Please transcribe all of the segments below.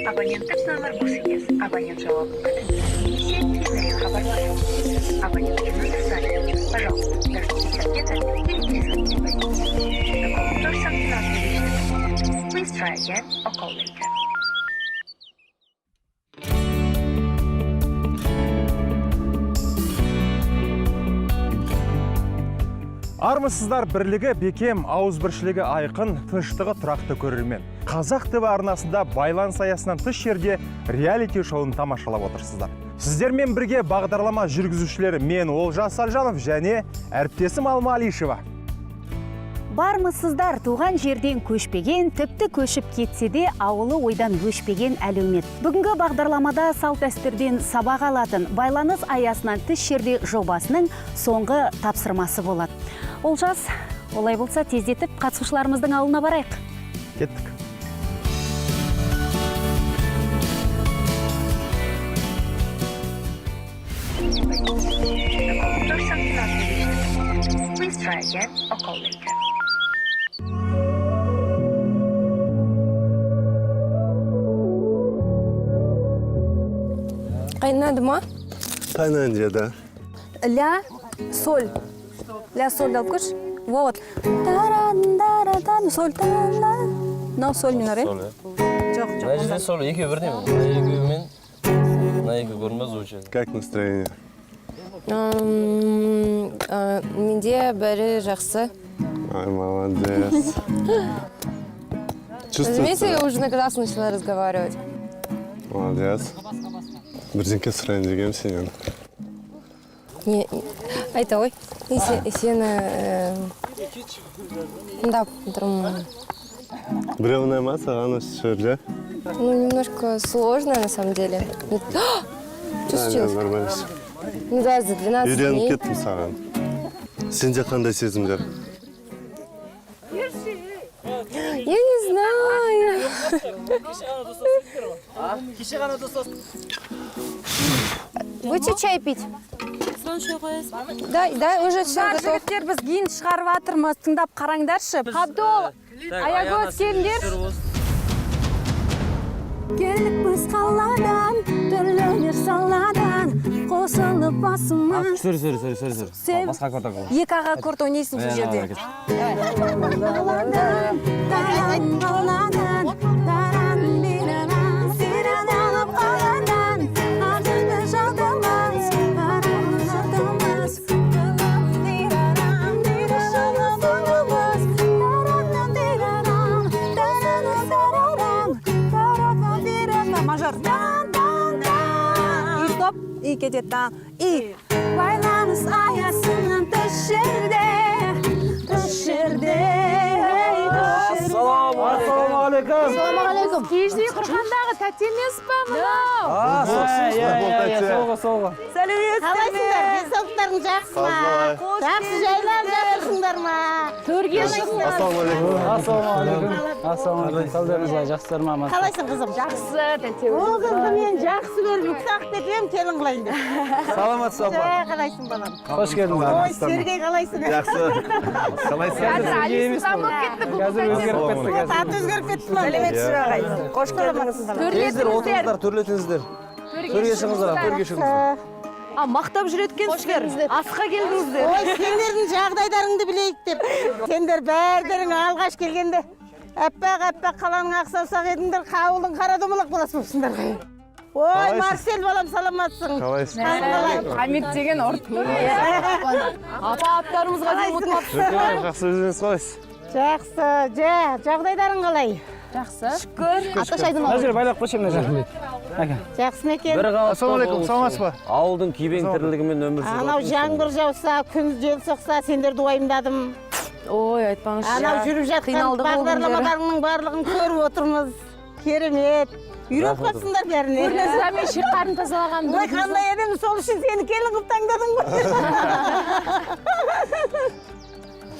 Абоненттік номер босыңыз. Абонент жауабын күтіңіз. Немесе хабарласыңыз. Абонентке номер занят. Пожалуйста, дождитесь ответа или перезвоните по линии. The call person is not reached. Please try again or call later. Армысыздар, бірлігі бекем, ауызбіршілігі айқын, тыныштығы тұрақты көрермен. Қазақ ТВ арнасында байланыс аясынан тыс жерде реалити шоуын тамашалап отырсыздар. Сіздермен бірге бағдарлама жүргізушілері мен Олжас Сальжанов және әріптесім Алма Алишева. Бармысыздар, туған жерден көшпеген, тіпті көшіп кетсе де ауылы ойдан өшпеген әлеумет. Бүгінгі бағдарламада салт дәстүрден сабақ алатын байланыс аясынан тыс жерде жобасының соңғы тапсырмасы болады. Олжас, олай болса тездетіп қатысушыларымыздың алдына барайық. Кеттік. Please try again or call later. Қайнады ма? Қайнады, да. Ля, соль. Ля, соль алып көрші. Вот. Таран, соль, таран. Мынау соль мен арай? Жоқ. Мына жерде соль екеуі бірдей ме? Мына екеуі мен, мына екеуі көрінбей звучит. Как настроение? Менде бәрі жақсы. Ой, молодец. Заметьте, я уже на глаз начала разговаривать. Молодец. Бірдеңке сұрайын дегем сенен. Айта ой, сені тыңдап тұрмын. Біреу ұнай ма саған осы жерде? Ну, немножко сложно на самом деле. Что случилось? Нормально. Ну да, за 12 Үйреніп дней. кеттім саған. Сенде қандай сезімдер? Я не знаю. Будете чай пить? Да, уже все готов. Жігіттер, біз кейін шығарып атырмыз, тыңдап қараңдаршы. Қабдол, аягөз келіңдер. Келік біз қаладан, түрлінер саладан, қосылып басыма. Сөрі. Басқа аккорд ақыл. Екі аға аккорд ойнайсың бұл жерде. И кетет и байланыс аясынан тыс жерде. Ассалаумағалейкум. Кеште Құрқандағы тәтемес па мынау? Солға. Қалайсыңдар? Денсаулықтарың жақсы ма? Жақсы жайлап жатырсыңдар ма? Төрге шығыңдар. Ассалаумағалейкум. Қалдарыңызға жақсылар ма? Қалайсың қызым? Жақсы тәте. Ол қызды мен жақсы көрдім. Сақ кетем, келін қылайын деп. Саламатсыз апа. Қалайсың балам? Қош келдің. Ой, Сергей қалайсың? Жақсы. Қалайсың? Қазір өзгеріп кетті. Аты өзгеріп кетті ма? Сәлеметсіз ағай. Қош келдіңіз. Төрлетіңіздер. Төрге шығыңыздар, төрге шығыңыздар. Мақтап жүреткенсіздер. Асқа келдіңіздер. Ой, сендердің жағдайдарыңды білейік деп. Сендер бәрдерің алғаш келгенде әппақ қаланың ақсаусақ едіңдер, қауылың қара домалақ боласыңдар. Ой, Марсель балам, саламатсың. Қалайсың? Хамид деген ұрт. Апа аттарымызға дейін ұмытмапсыз. Жақсы өзіңіз қалайсыз? Жақсы, жағдайдарың қалай? Жақсы. Шүкір. Аташайдың Мына жер байлап қойшы мына жер. Жақсы ма екен? Ассалаумағалейкум, саламатсыз ба? Ауылдың кебең тірлігімен өмір сүріп Анау жаңбыр жауса, күн жел соқса, сендерді уайымдадым. Ой, айтпаңызшы. Анау жүріп жатқан бағдарламаларыңның барлығын көріп отырмыз. Керемет. Үйреніп қалыпсыңдар бәріне. Көрінесіз мен шиқарын тазалаған. Ой, қандай едім, сол үшін сені келін қылып таңдадың ғой.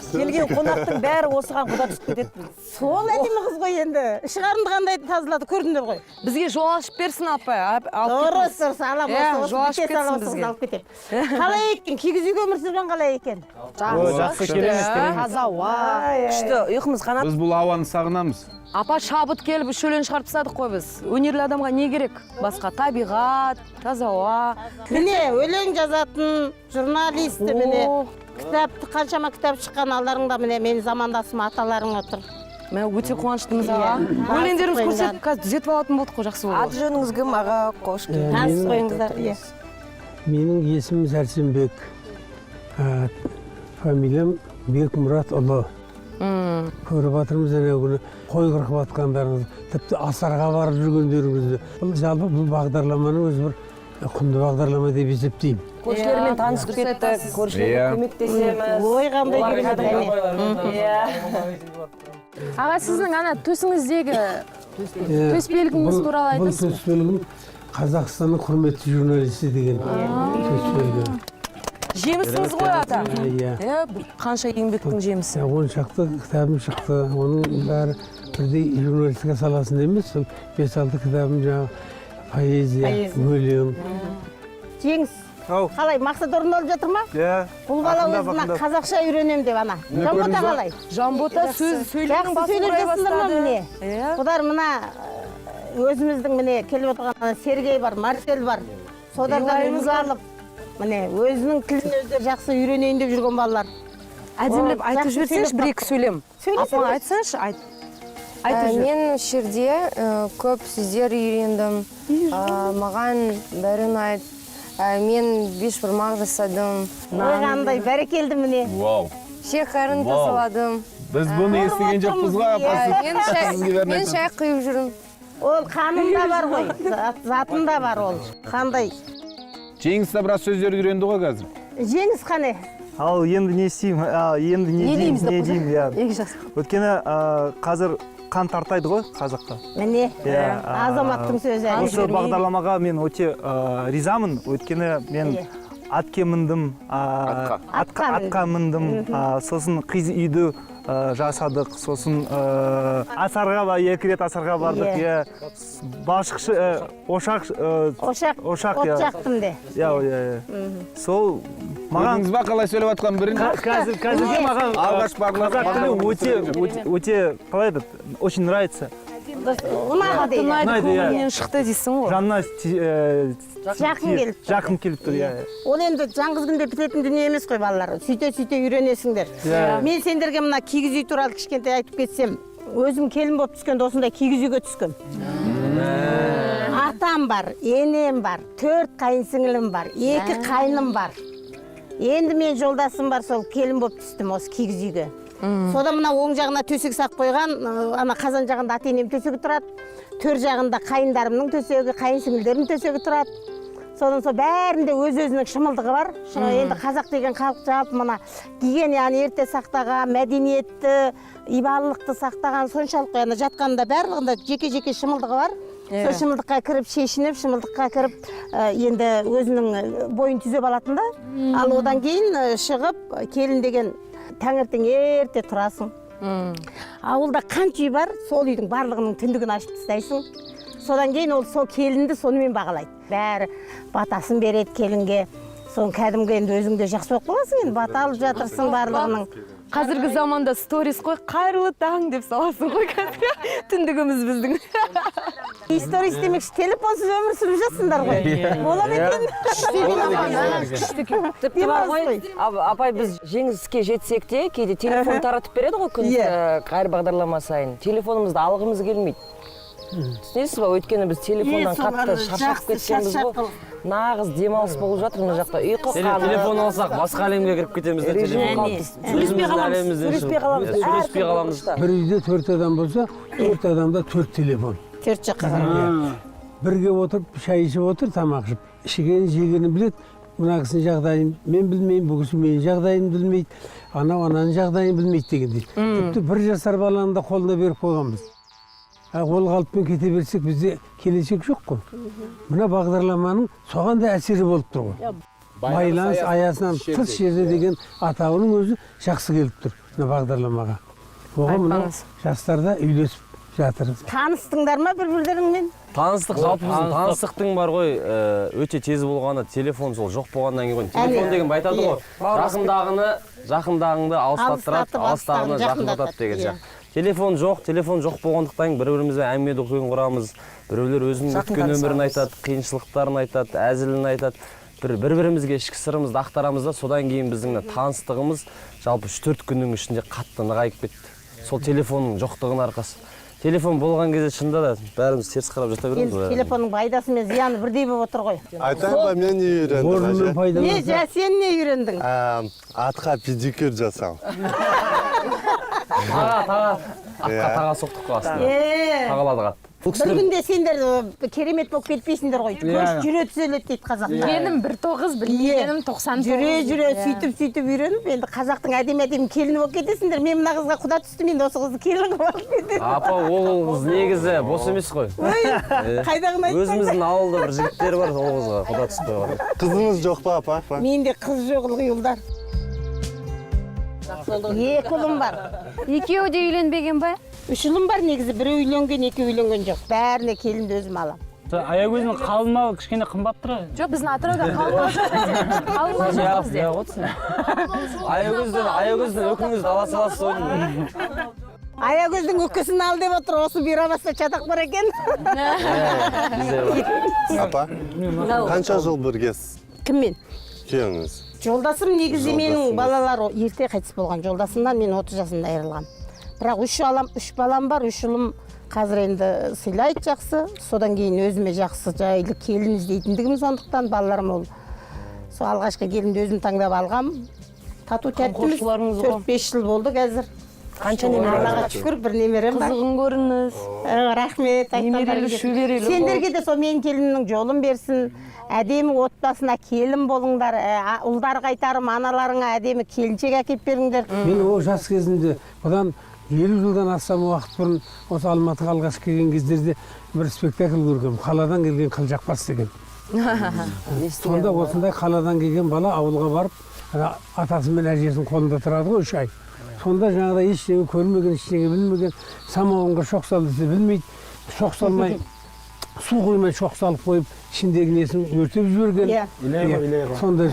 Келген қонақтың бәрі осыған құда түсіп кетеді. Сол әдемі қыз ғой енді. Шығарымды қандай тазалады, көрдіңдер ғой. Бізге жол ашып берсін апа. Дұрыс, алам жол ашып кетсін бізге. алып кетем. Қалай екен? Кигіз үйге өмір сүрген қалай екен? Жақсы, керемет. Таза ауа. Күшті, ұйқымыз қанат. Біз бұл ауаны сағынамыз. Апа шабыт келіп шөлен шығарып тастадық қой біз. Өнерлі адамға не керек? Басқа табиғат, таза ауа. Міне өлең жазатын журналисті міне. Кітапты қаншама кітап шыққан алдарыңда міне менің замандасым аталарың отыр. Мен өте қуаныштымыз аға. Өлеңдеріңіз көрсетіп, қазір түзетіп алатын болдық қой, жақсы болды. Аты жөніңіз кім аға? Қош келдіңіз. Таныс қойыңыздар. Менің есімім Сәрсенбек. Фамилиям Бекмұратұлы. Көріп жатырмыз әне күні қой қырқып жатқандарыңыз, тіпті асарға барып жүргендеріңізді. Бұл жалпы бұл бағдарламаның өзі бір құнды бағдарлама деп есептеймін. Көршілермен танысып кеттік, көршілерге көмектесеміз. Ой, қандай керемет әне. Аға, сіздің ана төсіңіздегі төсбелгіңіз туралы Бұл айтасыз ба? төсбелгім Қазақстанның құрметті журналисті деген төсбелгі. Жемісіңіз ғой ата. Иә. Қанша еңбектің жемісі. 10 шақты кітабым шықты. Оның бәрі бірдей журналистика саласында емес, сол 5-6 кітабым жаңағы поэзия, өлең. Жеңіс, қалай, мақсат орындалып жатыр ма? Бұл бала өзіна қазақша үйренем деп ана. Жанбота қалай? Жанбота сөйлеудің басын ұрай бастады. Бұдар мына өзіміздің міне келіп отырған Сергей бар, Марсел бар. Содардан үлгі алып, міне өзінің тілін өздері жақсы үйренейін деп жүрген балалар. Әдемілеп айтып жіберсеңші, бір-екі сөйлем. Апаң айтсаңшы, айт. Мен жерде көп сөздер үйрендім. Маған бәрін айт. Мен бешбір мақ жасадым. Қандай бәрекелді міне. Шекарын тасаладым. Біз бұны естіген жоқпыз ғой, Мен шай құйып жүрмін. Ол қанында бар ғой, затында бар ол. Қандай? Жеңіс те біраз сөздер үйренді ғой қазір. Жеңіс қане? Ал енді не істеймін, енді не деймін, өткені қазір қан тартайды ғой қазақта. Міне, азаматтың сөзі. Осы бағдарламаға мен өте ризамын, өткені мен атқа міндім, атқа міндім, сосын қыз үйді жасадық, сосын екі рет асарға бардық, балшықшы, ошақ жақтым де. Сол маған Көрдіңіз ба қалай сөйлеп жатқан бірінші? қазірге маған Алғаш қазақ тілі өте, қалай еді, очень нравится. Ұнайды дейді. Көңілінен шықты дейсің ғой. Жанына жақын келіп тұр. Ол енді жаңғыз күнде бітетін дүние емес қой балалар. Сөйте үйренесіңдер. Мен сендерге мына кигіз үй туралы кішкентай айтып кетсем, өзім келін болып түскенде осындай кигіз үйге түскем. Атам бар, енем бар, 4 қайынсіңілім бар, 2 қайным бар. Енді мен жолдасым бар, сол келін болып түстім осы кигіз үйге. Сода мына оң жағына төсек сақ қойған, ана қазан жағында ата-енем төсегі тұрады. Төр жағында қайындарымның төсегі, қайынсіңілдерімнің төсегі тұрады. Содан сол бәрінде өз-өзінің шымылдығы бар. Енді қазақ деген халық жалпы мына гигиенаны ерте сақтаған, мәдениетті, ибалылықты сақтаған соншалық қой. Жатқанда барлығында жеке-жеке шымылдығы бар. Сол шымылдыққа кіріп шешініп, шымылдыққа кіріп енді өзінің бойын түзеп алатын да. Ал одан кейін шығып келін деген таңертең ерте тұрасың. Ауылда қанша үй бар, сол үйдің барлығының түндігін ашып тастайсың. Содан кейін ол сол келінді сонымен бағалайды. Бәрі батасын береді келінге. Соны кәдімгі енді өзіңде жақсы болып қаласың, енді бата алып жатырсың барлығының. Қазіргі заманда сторис қой, қайырлы таң деп саласың ғой қазір. Түндігіміз біздің. Сторис демекші, телефонсыз өмір сүріп жатсыңдар ғой. Бола ма екен? Апай, біз жеңіске жетсек те, кейде телефон таратып береді ғой күн қайыр бағдарлама сайын. Телефонымызды алғымыз келмейді. Түсінесіз ба, өйткені біз телефоннан қатты шаршап кеткенбіз ғой. Нағыз демалыс болып жатыр мына жақта. Ұйқы қаны. Телефон алсақ, басқа әлемге кіріп кетеміз. Сөйлеспей қаламыз. Бір үйде 4 адам болса, 4 адамда 4 телефон. 4 жаққа. Бірге отырып, шай ішіп отыр, тамақ ішіп. Ішігенін жегенін біледі. Мына кісінің жағдайын мен білмеймін, бұл кісі менің жағдайын білмейді. Ананың жағдайын білмейді дегендей. Тіпті 1 жасар баланы да қолына беріп қойғанбыз. Ол қалыппен кете берсек бізде келешек жоқ қой. Мына бағдарламаның соған да әсері болып тұр ғой. Байланыс аясынан тыс жерде деген атауының өзі жақсы келіп тұр мына бағдарламаға. Оған мына жастар да үйлесіп жатыр. Таныстыңдар ма бір-бірлеріңмен? Таныстық жалпы біздің таныстықтың бар ғой, өте тез болғаны, телефон сол жоқ болғаннан кейін. Телефон деген айтады ғой, жақындағыңды алыстаттырады, алыстағыны жақындатады деген сияқты. телефон жоқ болғандықтан бір-бірімізбен әңгіме дүкен құрамыз. Біреулер өзінің өткен өмірін айтады, қиыншылықтарын айтады, әзілін айтады. Бір-бірімізге ішкі сырымызды ақтарамыз да, содан кейін біздің таныстығымыз жалпы 3-4 күннің ішінде қатты нығайып кетті. Сол телефонның жоқтығының арқасы. Телефон болған кезде шында да бәріміз теріс қарап жата береміз ғой. Телефонның пайдасы мен зияны бірдей болып отыр ғой. Айтайын ба, мен не үйрендім? Не, сен не үйрендің? Атқа педикюр жасау. Таға соқтық қой астына. Тағалады қатты. Бір күнде сендер керемет болып кетпейсіңдер ғой. Көш жүре түзеледі дейді қазақтар. Білгенім 1.9, білмегенім 99. Жүре сөйтіп үйреніп, енді қазақтың әдемі келіні болып кетесіңдер. Мен мына қызға құда түстім, енді осы қызды келін қылып кетемін. Апа, ол қыз негізі бос емес қой. Қайдағыны айтсаң. Өзіміздің ауылда бір жігіттер бар, ол қызға құда түспей бар. Қызыңыз жоқ па, апа? Менде қыз жоқ ылғи ұлдар. 2 ұлым бар. Екеуі де үйленбеген ба? 3 ұлым бар негізі, бірі үйленген, 2 үйленген жоқ. Бәріне келінді өзім алам. Аягөздің қалың малы кішкене қымбат тұр. Жоқ, біздің атырауда қалың мал жоқ. Қалың мал жоқ бізде. Аягөздің өкіңізді ала саласыз ойын. Аягөздің өккесін ал деп отыр, осы бұйрамаста чатақ бар екен. Апа, қанша жыл біргесіз? Кіммен? Күйеуіңіз. Жолдасым негізі менің балалар ерте қайтыс болған. Жолдасымнан мен 30 жасында айырылған. Бірақ 3 балам бар, 3 ұлым қазір енді сыйлайды жақсы. Содан кейін өзіме жақсы жайлы келін іздейтіндігім сондықтан балаларым ол. Сол алғашқы келінді өзім таңдап алғам. Тату тәттіміз 4-5 жыл болды қазір. Қанша немере? Аллаға шүкір, бір немерем бар. Қызығын көріңіз. Рахмет. Немерелі, шөберелі. Сендерге де сол менің келінімнің жолын берсін. Әдемі отбасына келін болыңдар. Ұлдар қайтарым, аналарыңа әдемі келіншек әкеп беріңдер. Мен о жас кезімде, бұдан 50 жылдан астам уақыт бұрын осы Алматыға алғаш келген кездерде бір спектакль көргем. Қаладан келген Қылжақбас деген. Сонда осындай қаладан келген бала ауылға барып, атасы мен әжесінің қолында тұрады ғой 3 ай. Сонда жаңағыда ештеңе көрмеген, ештеңе білмеген, самауынға шоқ сал десе білмейді. Шоқ салмай, су қоймай шоқ салып қойып, ішіндегі несін өртеп жіберген. Сондай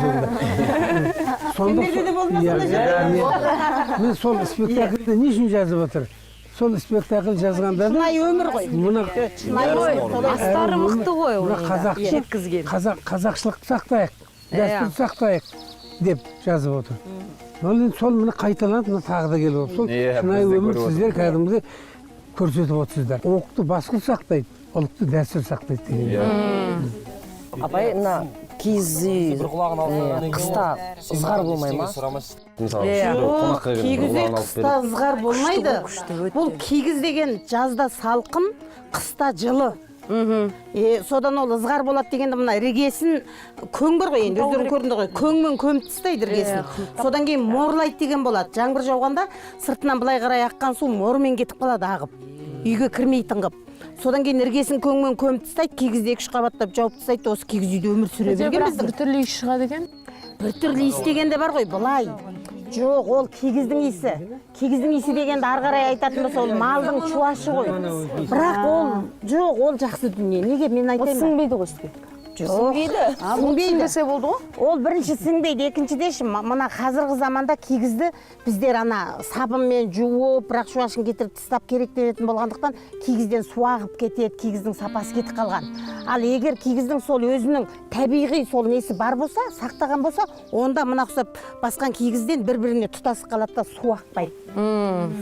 Сендерде де болмасында мен сол спектакльді не үшін жазып отыр? Сол спектакль жазғанда шынайы өмір ғой. Астары мықты ғой. Қазақшылықты сақтайық, дәстүрді сақтайық деп жазып отыр. Сол мені қайталанып, мына тағы да келіп отыр. Сол шынайы өмір сіздер кәдімгі көрсетіп отырсыздар. Оқты басқұл сақтайды, ұлтты дәстүр сақтайды деген. Апай, мына киіз үй қыста ызғар болмай ма? Кигіз үй қыста ызғар болмайды. Бұл кигіз деген жазда салқын, қыста жылы. Содан ол ызғар болады дегенде мына іргесін көң бар ғой енді өздерің көрдіңдер ғой, көңмен көміп тастайды іргесін. Содан кейін морлайды деген болады. Жаңбыр жауғанда сыртынан былай қарай аққан су мормен кетіп қалады ағып. Үйге кірмейтін қып. Содан кейін іргесін көңмен көміп тастайды, кигізді 2-3 қабаттап жауып тастайды, осы кигіз үйде өмір сүре берген біздің. Біртүрлі иіс шығады екен? Біртүрлі иіс дегенде бар ғой, былай. Жоқ, ол кигіздің иісі. Кигіздің иісі дегенде ары қарай айтатын болса, ол малдың шуашы ғой. Бірақ ол жоқ, ол жақсы дүние. Неге мен айтайын ба? Сіңбейді ғой сізге. Сіңбейді. Сіңбесе болды ғой? Ол бірінші сіңбейді, екіншідеші мына қазіргі заманда кигізді біздер ана сабынмен жуып, бірақ шуашын кетіріп тастап керектенетін болғандықтан кигізден су ағып кетеді, кигіздің сапасы кетіп қалған. Ал егер кигіздің сол өзінің табиғи сол несі бар болса, сақтаған болса, онда мына ұқсап басқан кигізден бір-біріне тұтасып қалады да су ақпайды.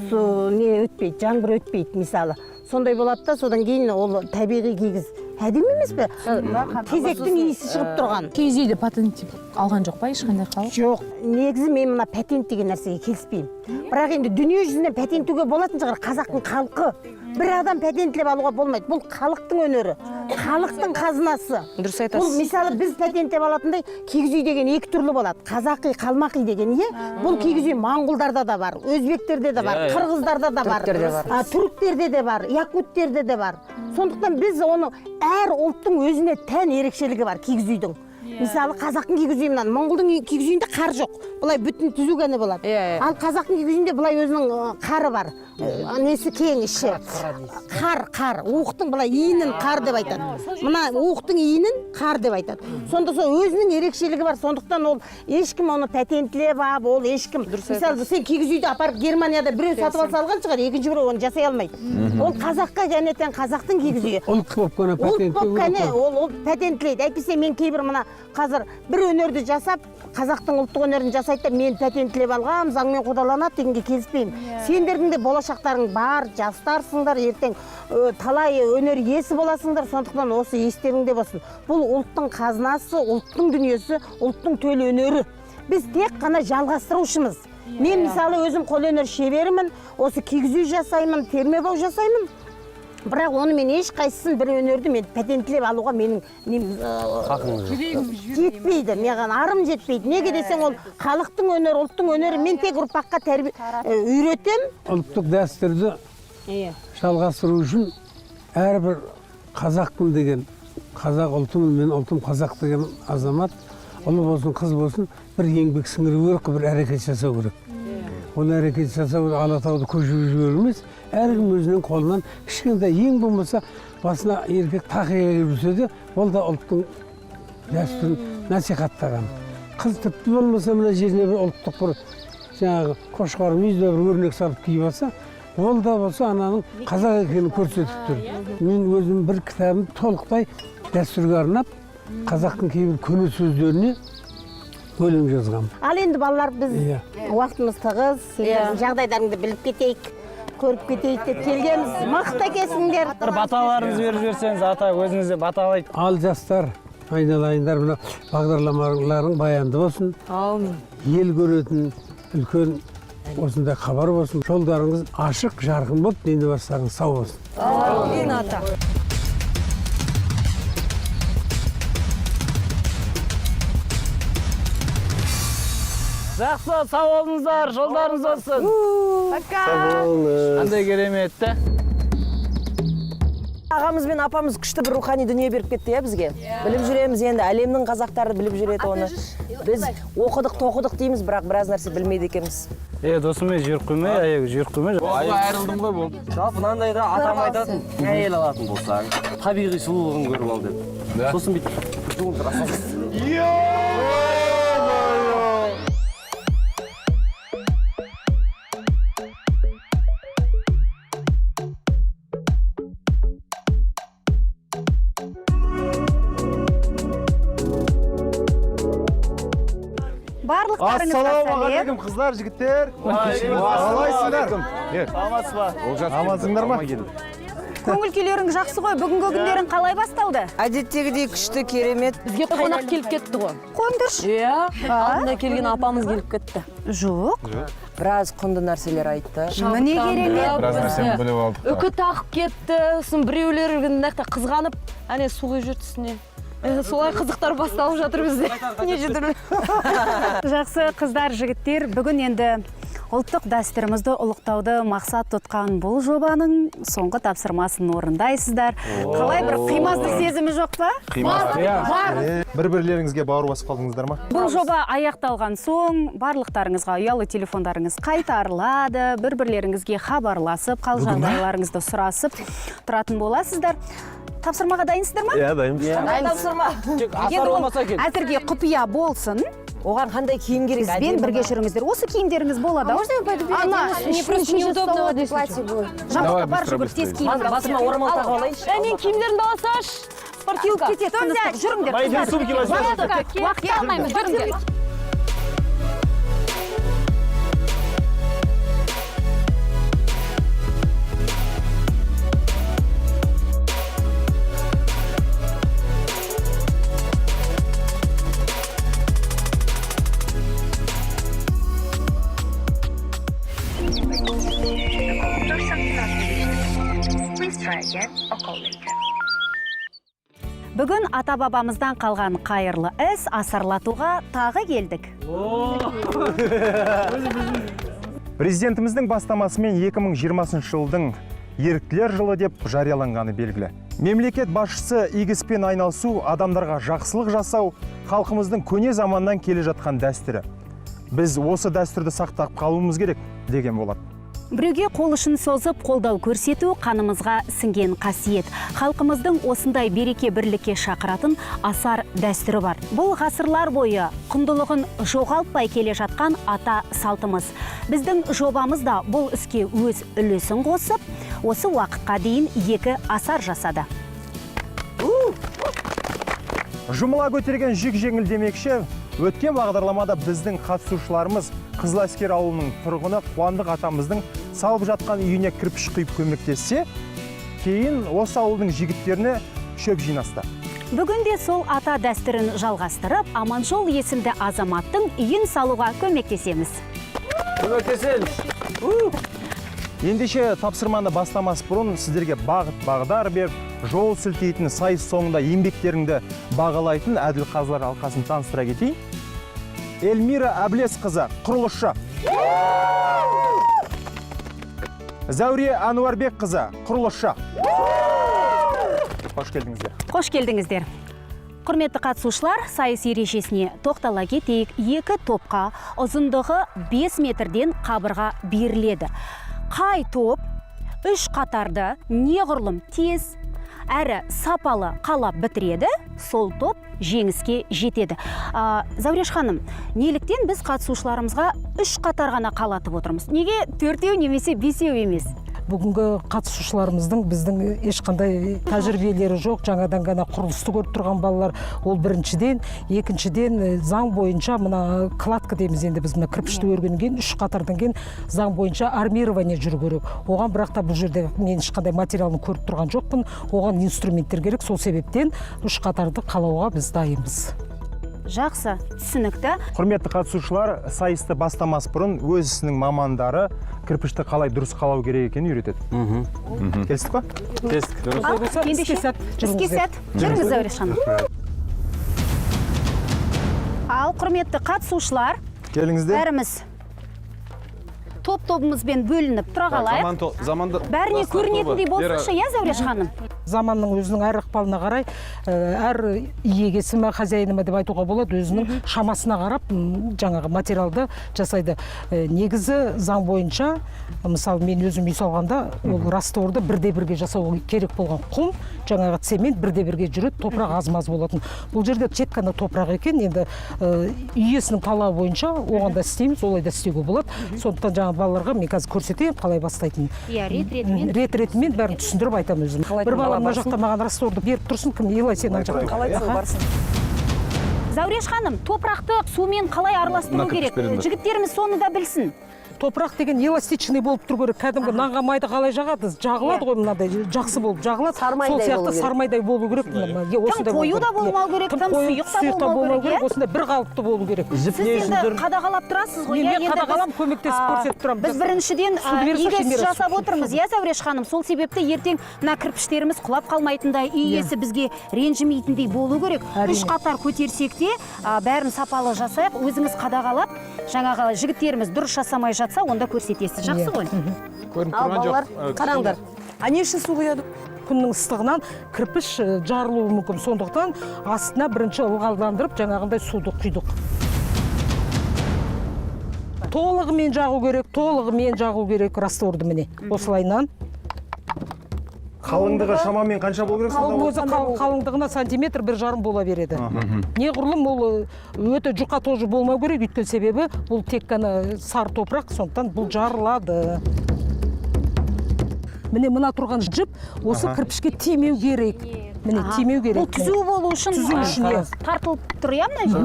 Су не өтпейді, жаңбыр өтпейді мысалы. Сондай болады да, содан кейін ол табиғи кигіз. Әдемі емес пе? Тезектің иісі шығып тұрған. Киіз үйді патент алған жоқ па, ешқандай халық? Жоқ, негізі мен мына патент деген нәрсеге келіспеймін. Бірақ енді дүние жүзіне патенттеуге болатын шығар, қазақтың халқы. Бір адам патентлеп алуға болмайды. Бұл халықтың өнері, халықтың қазынасы. Дұрыс айтасыз. Бұл мысалы біз патенттеп алатындай кигіз үй деген 2 түрлі болады. Қазақи, қалмақи деген, бұл кигіз үй моңғолдарда да бар, өзбектерде де бар, қырғыздарда да бар, түріктерде де бар, якуттерде де бар. Сондықтан біз оны әр ұлттың өзіне тән ерекшелігі бар кигіз үйдің. Мысалы қазақтың кигіз үйінен моңғолдың кигіз үйінде қар жоқ. былай бүтін түзу ғана болады. Ал қазақтың киіз үйінде былай өзінің қары бар. Несі кең іші. Қар, уықтың былай иінін қар деп айтады. Мына уықтың иінін қар деп айтады. Сонда сол өзінің ерекшелігі бар. Сондықтан ол ешкім оны патентлеп алып, ол ешкім. Мысалы, сен киіз үйді апарып Германияда біреу сатып алса алған шығар, екінші біреу оны жасай алмайды. Ол қазаққа жәнеттен қазақтың киіз үйі. Ұлттық болып ол патентлейді. Әйтпесе мен кейбір мына қазір бір өнерді жасап, қазақтың ұлттық өнерін жасайды да мен патентлеп алғам, заңмен қудаланады дегенге келіспеймін. Сендердің де болашақтарың бар, жастарсыңдар, ертең талай өнер иесі боласыңдар, сондықтан осы естеріңде болсын. Бұл ұлттың қазынасы, ұлттың дүниесі, ұлттың төл өнері. Біз тек қана жалғастырушымыз. Мен мысалы өзім қолөнер шеберімін, осы кигіз үй жасаймын, термебау жасаймын. Бірақ оны мен ешқайсысын бір өнерді мен патентлеп алуға менің жетпейді, маған арым жетпейді. Неге десең ол халықтың өнері, ұлттың өнері, мен тек ұрпаққа үйретем. Ұлттық дәстүрді жалғастыру үшін әрбір қазақпын деген, қазақ ұлтымын, мен ұлтым қазақ деген азамат, ұлы болсын, қыз болсын, бір еңбек сіңіру керек, бір әрекет жасау керек. Ол әрекет жасау Алатауды көшіріп жіберу емес, әркім өзінің қолынан кішкентай ең болмаса басына еркек тақия жүрсе де, ол да ұлттың дәстүрін насихаттаған. Қыз тіпті болмаса мына жеріне бір ұлттық бір жаңағы қошқар мүйізді бір өрнек салып киіп алса, ол да болса ананың қазақ екенін көрсетіп тұр. Мен өзім бір кітабым толықтай дәстүрге арнап, қазақтың кейбір көне сөздеріне өлең жазғам. Ал енді балалар біз уақытымыз тығыз, сендердің жағдайларыңды біліп кетейік, көріп кетейік деп келгенбіз. Мықты екенсіңдер. Бір баталарыңызды беріп жіберсеңіз, ата өзіңізді баталайды. Ал жастар, айналайындар, мына бағдарламаларың баянды болсын. Аумин. Ел көретін үлкен осындай хабар болсын. Жолдарыңыз ашық, жарқын болып, енді бастарыңыз сау болсын. Аумин, ата. Жақсы, сау болыңыздар, жолдарыңыз болсын. Қандай керемет, Ағамыз бен апамыз күшті бір рухани дүние беріп кетті, бізге. Біліп жүреміз енді, әлемнің қазақтары біліп жүреді оны. Біз оқыдық, тоқыдық дейміз, бірақ біраз нәрсе білмейді екенбіз. Досыммен жүріп қоймай, аяғы жүріп қоймай. Айырылдым ғой бұл. Жалпы мынандай да атам айтады, әйел алатын болсаң, табиғи сұлулығын көріп ал деп. Сосын бүйтіп жуындыра саласыз. Ассалаумағалейкум, қыздар, жігіттер. Қалайсыңдар? Амансыңдар ма? Көңіл күйлерің жақсы ғой, бүгінгі күндерің қалай басталды? Әдеттегідей күшті, керемет. Бізге қонақ келіп кетті ғой. Қойыңдаршы. Алдында келген апамыз келіп кетті. Жоқ. Біраз құнды нәрселер айтты. Міне керемет. Біраз нәрсені біліп алдық. Үкі тағып кетті, сосын біреулер қызғанып, әне су құйып жүрді үстіне. Солай қызықтар басталып жатыр бізде. Не жүдір. Жақсы қыздар, жігіттер, бүгін енді ұлттық дәстүрімізді ұлықтауды мақсат тұтқан бұл жобаның соңғы тапсырмасын орындайсыздар. Қалай бір қимастық сезімі жоқ па? Бар. Бір-бірлеріңізге бауыр басып қалдыңыздар ма? Бұл жоба аяқталған соң барлықтарыңызға ұялы телефондарыңыз қайтарылады, бір-бірлеріңізге хабарласып, қал жағдайларыңызды сұрасып тұратын боласыздар. Тапсырмаға дайынсыздар ма? Дайынбыз. Тапсырма. Әзірге құпия болсын. Оған қандай киім керек? Бізбен бірге жүріңіздер. Осы киімдеріңіз болады. Мне просто неудобно в платье было. Жақсы, бар жүгір, тез киіміңді алып. Басыма орамал тағып алайыншы. Мен киімдерімді алсаш. Спортивка. Жүріңдер. Уақытта алмаймыз, жүріңдер. Бүгін ата-бабамыздан қалған қайырлы іс асарлатуға тағы келдік. Президентіміздің бастамасымен 2020 жылдың еріктілер жылы деп жарияланғаны белгілі. Мемлекет басшысы игі іспен айналысу, адамдарға жақсылық жасау халқымыздың көне заманнан келе жатқан дәстүрі. біз осы дәстүрді сақтап қалуымыз керек деген болады. Біреуге қол ұшын созып, қолдау көрсету қанымызға сіңген қасиет. Халқымыздың осындай береке бірлікке шақыратын асар дәстүрі бар. Бұл ғасырлар бойы құндылығын жоғалтпай келе жатқан ата салтымыз. Біздің жобамыз да бұл іске өз үлесін қосып, осы уақытқа дейін 2 асар жасады. Жұмыла көтерген жүк жеңіл демекші, өткен бағдарламада біздің қатысушыларымыз Қызыл Әскер ауылының тұрғыны Қуандық атамыздың салып жатқан үйіне кірпіш құйып көмектессе, кейін осы ауылдың жігіттеріне шөп жинасты. Бүгінде сол ата дәстүрін жалғастырып, Аманжол есімді азаматтың үйін салуға көмектесеміз. Ендеше тапсырманы бастамас бұрын сіздерге бағыт-бағдар беріп, жол сілтейтін сайыс соңында еңбектеріңді бағалайтын әділ қазылар алқасын таныстыра кетейін. Эльмира Әблес қызы, құрылысшы. Зәуре Ануарбек қызы, құрылысшы. Қош келдіңіздер. Қош келдіңіздер. Құрметті қатысушылар, сайыс ережесіне тоқтала кетейік. 2 топқа ұзындығы 5 метрден қабырға беріледі. Қай топ 3 қатарды неғұрлым тез әрі сапалы қалап бітіреді, сол топ жеңіске жетеді. Зауреш ханым, неліктен біз қатысушыларымызға 3 қатар ғана қалатып отырмыз? Неге 4-еу немесе 5-еу емес? Бүгінгі қатысушыларымыздың біздің ешқандай тәжірибелері жоқ, жаңадан ғана құрылысты көріп тұрған балалар. Ол біріншіден, екіншіден заң бойынша мына кладка дейміз, енді біз мына кірпішті өргеннен кейін 3 қатардан кейін заң бойынша армирование жүру керек. Оған бірақ та бұл жерде мен ешқандай материалын көріп тұрған жоқпын. Оған инструменттер керек, сол себептен 3 қатарды қалауға біз дайынбыз. Жақсы, түсінікті. Құрметті қатысушылар, сайысты бастамас бұрын өз ісінің мамандары кірпішті қалай дұрыс қалау керек екенін үйретеді. Келістік па? Келістік. Іске сәт. Жүріңіз, Зауреш ханым. Ал құрметті қатысушылар, келіңіздер. бәріміз топ-тобымызбен бөлініп тұра қалайық. Бәріне көрінетіндей болсыншы, я, Зауреш ханым? Заманның өзінің әр ықпалына қарай, әр иегесі ме, хозяйыны ма деп айтуға болады, өзінің шамасына қарап жаңағы материалды жасайды. Негізі заң бойынша, мысалы мен өзім үй салғанда, ол растворды 1-1-ге жасау керек болған құм, жаңағы цемент 1-1-ге жүреді, топырақ аз-маз болатын. Бұл жерде тек қана топырақ екен, енді иесінің талабы бойынша оған да істейміз, олай да істеуге болады. Сондықтан жаңа балаларға мен қазір көрсетейін, қалай бастайтын. Рет-ретімен бәрін түсіндіріп айтам өзім. Бір бала мына жақта маған растворды беріп тұрсын, кім елай сен ана жақта. Қалай барсын? Зауреш ханым, топырақты сумен қалай араластыру керек? Жігіттеріміз соны да білсін. Топырақ деген эластичный болып тұр керек. Кәдімгі нанға майды қалай жағады? Жағылады ғой, мынадай жақсы болып жағылады. Сол сияқты сармайдай болу керек. Тым қою да болмау керек, тым сұйық та болмау керек. Осындай бір қалыпты болу керек. Сіз енді қадағалап тұрасыз ғой. Мен қадағалап көмектесіп көрсетіп тұрамын. Біз біріншіден игі жасап отырмыз, я, Зауреш ханым. Сол себепті ертең мына кірпіштеріміз құлап қалмайтындай, үй иесі бізге ренжімейтіндей болу керек. 3 қатар көтерсек те, бәрін сапалы жасайық, өзіңіз қадағалап, жаңағы жігіттеріміз дұрыс жасамай жатса, онда көрсетесіз. Жақсы ғой? Ал балалар, қараңдар. А не үшін су құяды? Күннің ыстығынан кірпіш жарылуы мүмкін. Сондықтан астына бірінші ылғалдандырып, жаңағындай суды құйдық. Толығымен жағу керек растворды міне. Осылайынан. Қалыңдығы шамамен қанша болу керек? Өзі қалыңдығына сантиметр 1,5 бола береді. Неғұрлым ол өте жұқа тожы болмау керек, өйткені себебі бұл тек қана сары топырақ, сондықтан бұл жарылады. Міне мына тұрған жіп осы кірпішке тимеу керек. Міне тимеу керек. Бұл түзу болу үшін тартылып тұр, я мына жіп?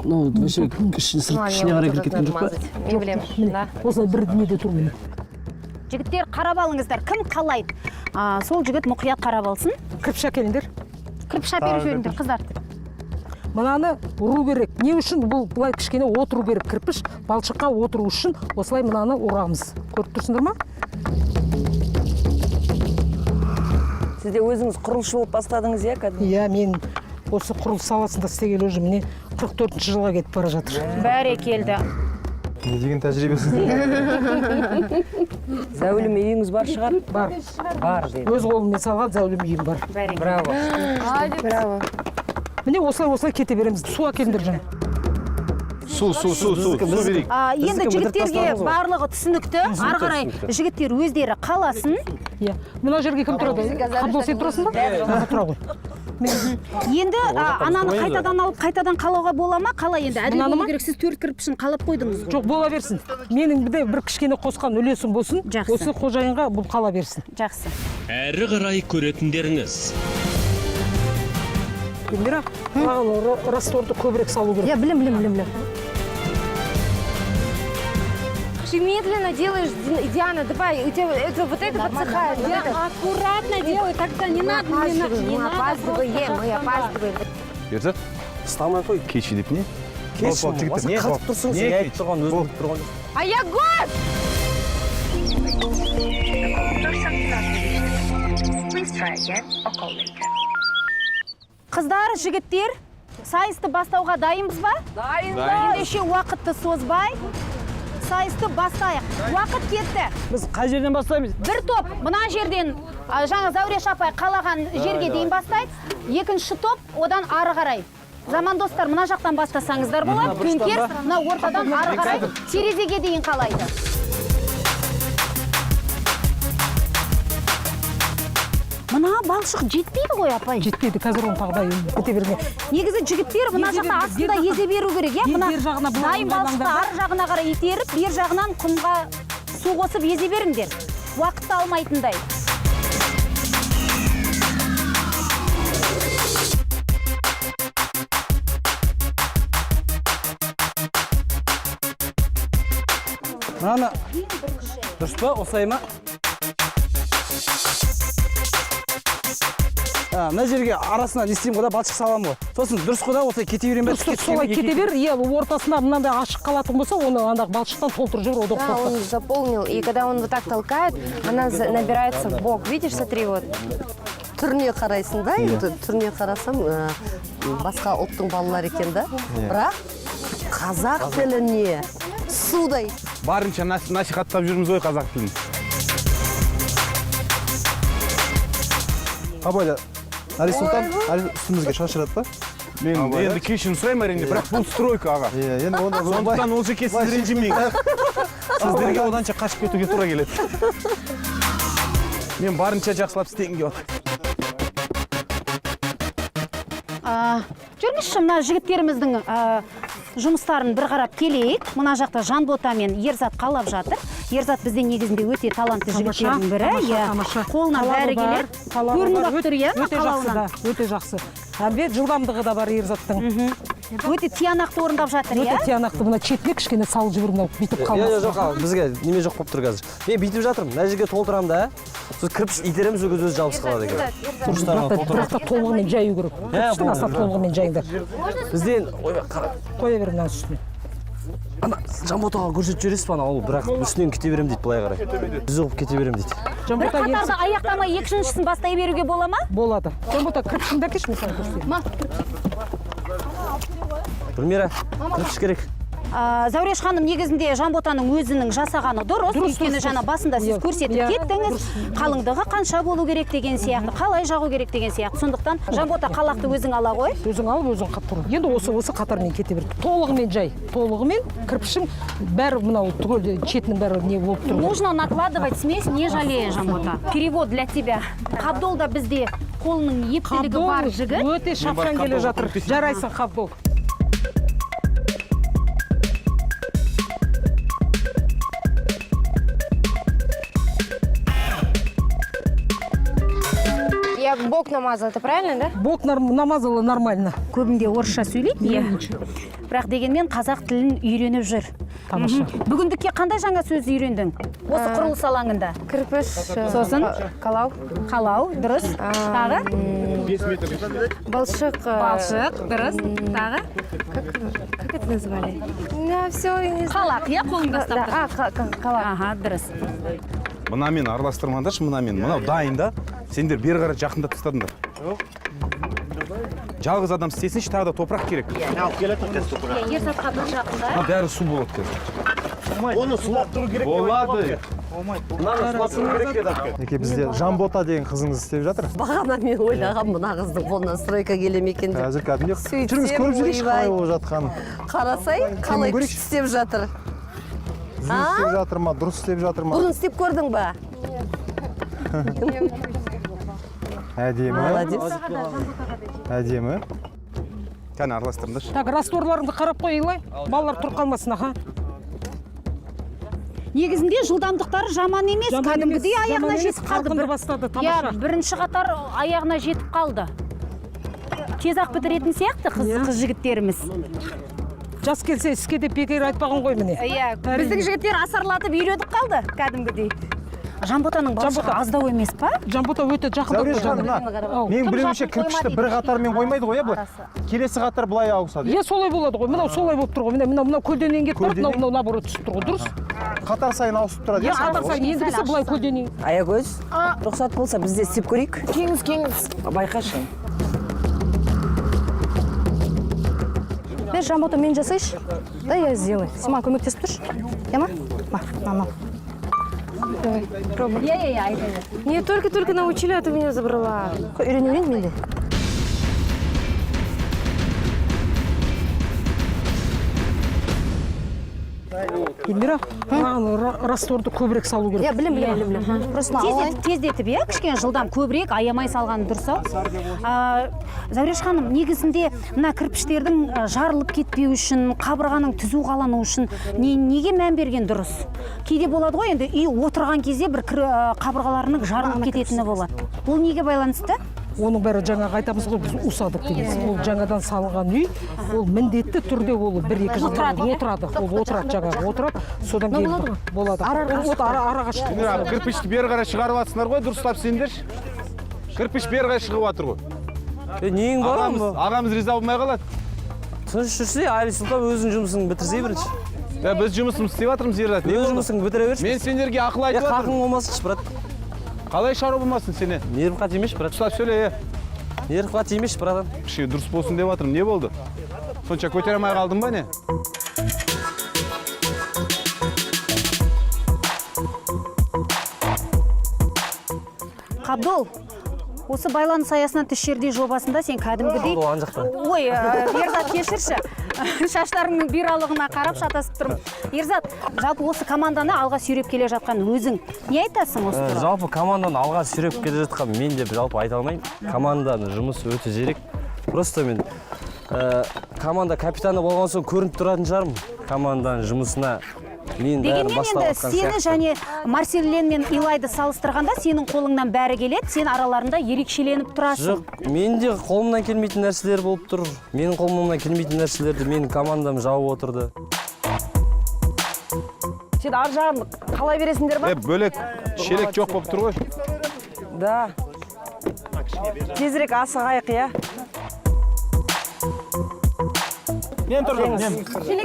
Вообще кішіне қарай кіріп кеткен жоқ па? Мен білемін. Осылай бір дүниеде тұр міне. Жігіттер, қарап алыңыздар, кім қалайды? Сол жігіт мұқият қарап алсын. Кірпіш әкеліңдер. Кірпіш әперіп жөніңдер, қыздар. Мынаны ұру керек. Не үшін? Бұл бұлай кішкене отыру керек. Кірпіш балшыққа отыру үшін осылай мынаны ұрамыз. Көріп тұрсыңдар ма? Сіз де өзіңіз құрылысшы болып бастадыңыз, иә? Иә, мен осы құрылыс саласында істегелі уже міне 44-ші жылға кетіп бара жатыр. Бәрекелді. Не деген тәжірибесіз? Зәулім үйіңіз бар шығар? Бар. Өз қолыммен салған зәулім үйім бар. Браво. Міне осылай кете береміз. Су әкеліңдер жаңа. Су берейік. Енді жігіттерге барлығы түсінікті. Ары қарай жігіттер өздері қаласын. Иә. Мына жерге кім тұрады? Қабдол сен тұрасың ба? Тұра ғой. Енді ананы қайтадан алып, қайтадан қалауға бола ма? Қалай енді? Әділ болу керек, сіз 4 кірпішін қалап қойдыңыз. Жоқ, бола берсін. Менің бір кішкене қосқан үлесім болсын. Осы қожайынға бұл қала берсін. Жақсы. Әрі қарай көретіндеріңіз. Гүлмира, маған растворды көбірек салу керек. Я білем. Ты медленно делаешь, Диана, давай, у тебя вот это подсыхает. Аккуратно делай, тогда не надо. Мы опаздываем. Ерзат, Ұстамай қой. кеші деп не? Не қатып тұрсың, сен айтып тұрған өзің тұрған. Аягос! Please try again or call later. Қыздар, жігіттер, сайысты бастауға дайынбыз ба? Дайынбыз. Ендеше уақытты созбай, сайысты бастайық. Уақыт кетті. Біз қай жерден бастаймыз? Бір топ мына жерден жаңа Зауреш апай қалаған жерге дейін бастайды. Екінші топ одан ары қарай. Замандостар, мына жақтан бастасаңыздар болады. Төңкер мына ортадан ары қарай терезеге дейін қалайды. Мына балшық жетпейді ғой, апай. Жетпейді, қазір оны тағдай өте берме. Негізі жігіттер мына жақта астында езе беру керек, иә? Мына дайын балшықты ар жағына қарай итеріп, бер жағынан құмға су қосып езе беріңдер. Уақытты алмайтындай. Мынаны дұрыс па, осылай ма? Мына жерге арасына не істеймін ғой да, балшық саламын ғой. Сосын дұрыс қой да, осылай кете берем бе? Солай кете бер, иә, ортасында мынандай ашық қалатын болса, оны андай балшықтан толтырып жібер, одан Да, он заполнил, и когда он вот так толкает, она набирается в бок. Видишь, смотри, вот. Түріне қарайсың да, түріне қарасам, басқа ұлттың балалары екен да. Бірақ қазақ тіліне судай. Барынша насихаттап жүрміз ғой қазақ тілін. Абайда, Нарис Сұлтан, үстімізге шашырады ба? Мен енді кешірім сұраймын әрине, бірақ бұл стройка аға. Сондықтан ол жеке сіз ренжімейін. Сіздерге оданша қашып кетуге тура келеді. Мен барынша жақсылап істегенге отыр. Жүрмішші, мына жігіттеріміздің жұмыстарын бір қарап келейік. Мына жақта Жанбота мен Ерзат қалап жатыр. Ерзат бізде негізінде өте талантты жігіттердің бірі. Қолына бәрі келер. Көрініп тұр, иә, қалауынан. Өте жақсы. Әлбет жылдамдығы да бар Ерзаттың. Өте тиянақты орындап жатыр, иә? Өте тиянақты, мына шетіне кішкене салып жібермей бүйтіп қалмасын. Жоқ, бізге неме жоқ болып тұр қазір. Мен бүйтіп жатырмын, мына жерге толтырамын да. Сосын кірпіш итереміз, өзі жабыс қалады екен. Бірақ та толығымен жаю керек. Кірпіштің астына толығымен жайыңдар. Бізден қоя бер мынаның үстіне. Ана Жанботаға көрсетіп жібересіз бана, ол бірақ үстінен кете берем дейді, былай қарай. Жүзі қылып кете берем дейді. Бір қатарда аяқтамай екіншісін бастай беруге бола ма? Болады. Жанбота кірпішіңді әкелші, мен саған көрсетейін. Гүлмира, кірпіш керек. Зауреш ханым, негізінде Жанботаның өзінің жасағаны дұрыс. Өйткені жаңа басында сіз көрсетіп кеттіңіз. Қалыңдығы қанша болу керек деген сияқты, қалай жағу керек деген сияқты. Сондықтан Жанбота қалақты өзің ала ғой. Өзің алып, өзің қаттыр. Енді осы қатармен кете бер. Толығымен жай. Толығымен кірпішің бәрі мынау түгел шетінің бәрі не болып тұр. Нужно накладывать смесь, не жалея, Жанбота. Перевод для тебя. Қабдол да бізде қолының ептілігі бар жігіт. Өте шапшаң келе жатыр. Жарайсың, Қабдол. Я бок намазала, это правильно, да? Бок намазала нормально. Көбінде орысша сөйлейді, иә. Бірақ дегенмен қазақ тілін үйреніп жүр. Тамаша. Бүгіндікке қандай жаңа сөз үйрендің? Осы құрылыс алаңында. Кірпіш. Сосын? Қалау. Қалау, дұрыс. Тағы? 5 метр. Балшық. Балшық, дұрыс. Тағы? Как это назвали? Да, все. Қалақ, иә, қолыңда ұстап тұр. Қалақ. Аха, дұрыс. Мына мен араластырмаңдаршы, мынау дайын да. Сендер бері қарай жақындап тастадыңдар. Жалғыз адам істесінші, тағы да топырақ керек. Ерзатқа бір жақында. Бәрі су болады қазір. Оны сулап тұру керек. Болады. Неке бізде Жанбота деген қызыңыз істеп жатыр. Бағана мен ойлағам мына қыздың қолынан стройка келе ме екен деп. Қазір кәдімгі жүріңіз көріп жүрейікші қалай болып жатқанын. Қарасай, қалай күшті істеп жатыр. Зүз істеп жатыр ма, дұрыс істеп жатыр ма? Бұрын істеп көрдің ба? Әдемі. Әдемі. Кәне араластырыңдаршы. Так, растворларыңды қарап қойылай. Балалар тұрып қалмасын, аха. Негізінде жылдамдықтары жаман емес, кәдімгідей аяғына жетіп қалды. Иә, бірінші қатар аяғына жетіп қалды. Тез ақ бітіретін сияқты қыз жігіттеріміз. Жас келсе іске деп бекер айтпаған ғой міне. Иә, біздің жігіттер асарлатып үйретіп қалды кәдімгідей. Жанботаның балшығы аздау емес па? Жанбота өте жақындап Зәуреш ханым, менің білуімше кірпішті бір қатармен қоймайды ғой, былай. Келесі қатар былай ауысады. Иә, солай болады ғой. Мынау солай болып тұр ғой. Мынау көлденең кетіп барып, мынау наоборот түсіп тұр ғой, дұрыс? Қатар сайын ауысып тұрады. Иә, қатар сайын ендігісі былай көлденең. Аягөз, рұқсат болса бізде істеп көрейік. Кеңіз. Байқашы. Бер, Жанбота, мен жасайшы. Да, я сделаю. Сен маған көмектесіп тұршы. Я ма? Мама. Пробуй. Я. Мне только научили, а ты меня забрала. Үйренемін менде. Гүлмира, маған растворды көбірек салу керек. Я білем. Просто Тездетіп, иә, кішкене жылдам көбірек аямай салған дұрыс ау. Зәуреш ханым, негізінде мына кірпіштердің жарылып кетпеу үшін, қабырғаның түзу қалану үшін неге мән берген дұрыс? Кейде болады ғой, енді үй отырған кезде бір қабырғаларының жарылып кететіні болады. Бұл неге байланысты? Оның бәрі жаңағы айтамыз ғой, біз усадық дейміз. Ол жаңадан салынған үй, ол міндетті түрде ол 1-2 жыл отырады. Ол отырады жаңағы, отырады. Содан кейін болады. Араға шығып. Кірпішті бері қарай шығарып атсыңдар ғой, дұрыстап сендерші. Кірпіш бері қарай шығып атыр ғой. Нең бар ма? Ағамыз риза болмай қалады. Тыныш жүрсе, Али Сұлтан өзің жұмысын бітірсе бірінші. Біз жұмысымызды істеп жатырмыз Ердат. Өз жұмысыңды бітіре берші. Мен сендерге ақыл айтып жатырмын. Қақың болмасыншы, брат. Қалай шаруа болмасын сене? Нервім қат емеш, брат. Ұстап сөйле. Нервім қат емеш, братан. Кіші дұрыс болсын деп жатырмын. Не болды? Сонша көтере алмай қалдың ба не? Қабдол, осы байланыс аясынан тіс жердей жобасында сен кәдімгідей... Ой, Ерзат, кешірші. Шаштарыңның биралығына қарап шатасып тұрмын. Ерзат, жалпы осы команданы алға сүйреп келе жатқан өзің не айтасың осы туралы? Жалпы команданы алға сүйреп келе жатқан мен деп жалпы айта алмаймын. Команданың жұмысы өте жерек. Просто мен команда капитаны болған соң көрініп тұратын шығармын. Команданың жұмысына мен бәрі бастап жатқан сияқты. Сені және Марселен мен Илайды салыстырғанда сенің қолыңнан бәрі келеді, сен араларында ерекшеленіп тұрасың. Жоқ, менде қолымнан келмейтін нәрселер болып тұр. Менің қолымнан келмейтін нәрселерді менің командам жауып отырды. Сен ар жағын қалай бересіңдер ба? Бөлек шелек жоқ болып тұр ғой. Да. Тезірек асығайық, иә? Мен тұрдым,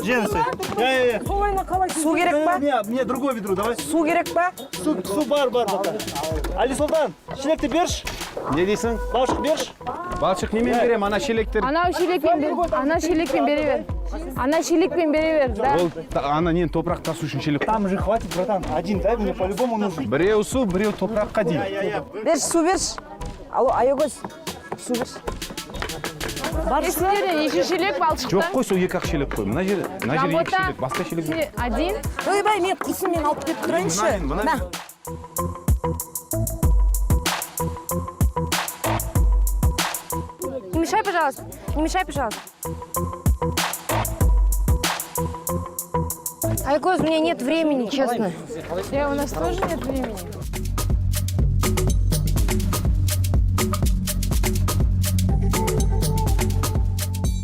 жеңісі. Солайна қалай? Су керек па? Мне другое ведро, давай. Су керек па? Су бар. Али Сұлтан, шелекті берші. Не дейсің? Балшық берші. Балшық немен берем, ана шелектер. Анау шелекпен бере бер. Ана шелекпен бере бер. Ол ана нені топырақ тасу үшін шелек. Там же хватит, братан. Один, да, мне по-любому нужен. Біреу су, біреу топыраққа дейін. Берші, су берші. Алло, Аягөз, су берші. Есіңдерде екі шелек балшықтан. Жоқ қой, сол екі-ақ шелек қой. Мына жер екі шелек, басқа шелек. Один. Ойбай, мен құсыммен алып кетіп тұрайыншы. Мына. Не мешай, пожалуйста. Не мешай, пожалуйста. Аягөз, у меня нет времени, честно. У нас тоже нет времени.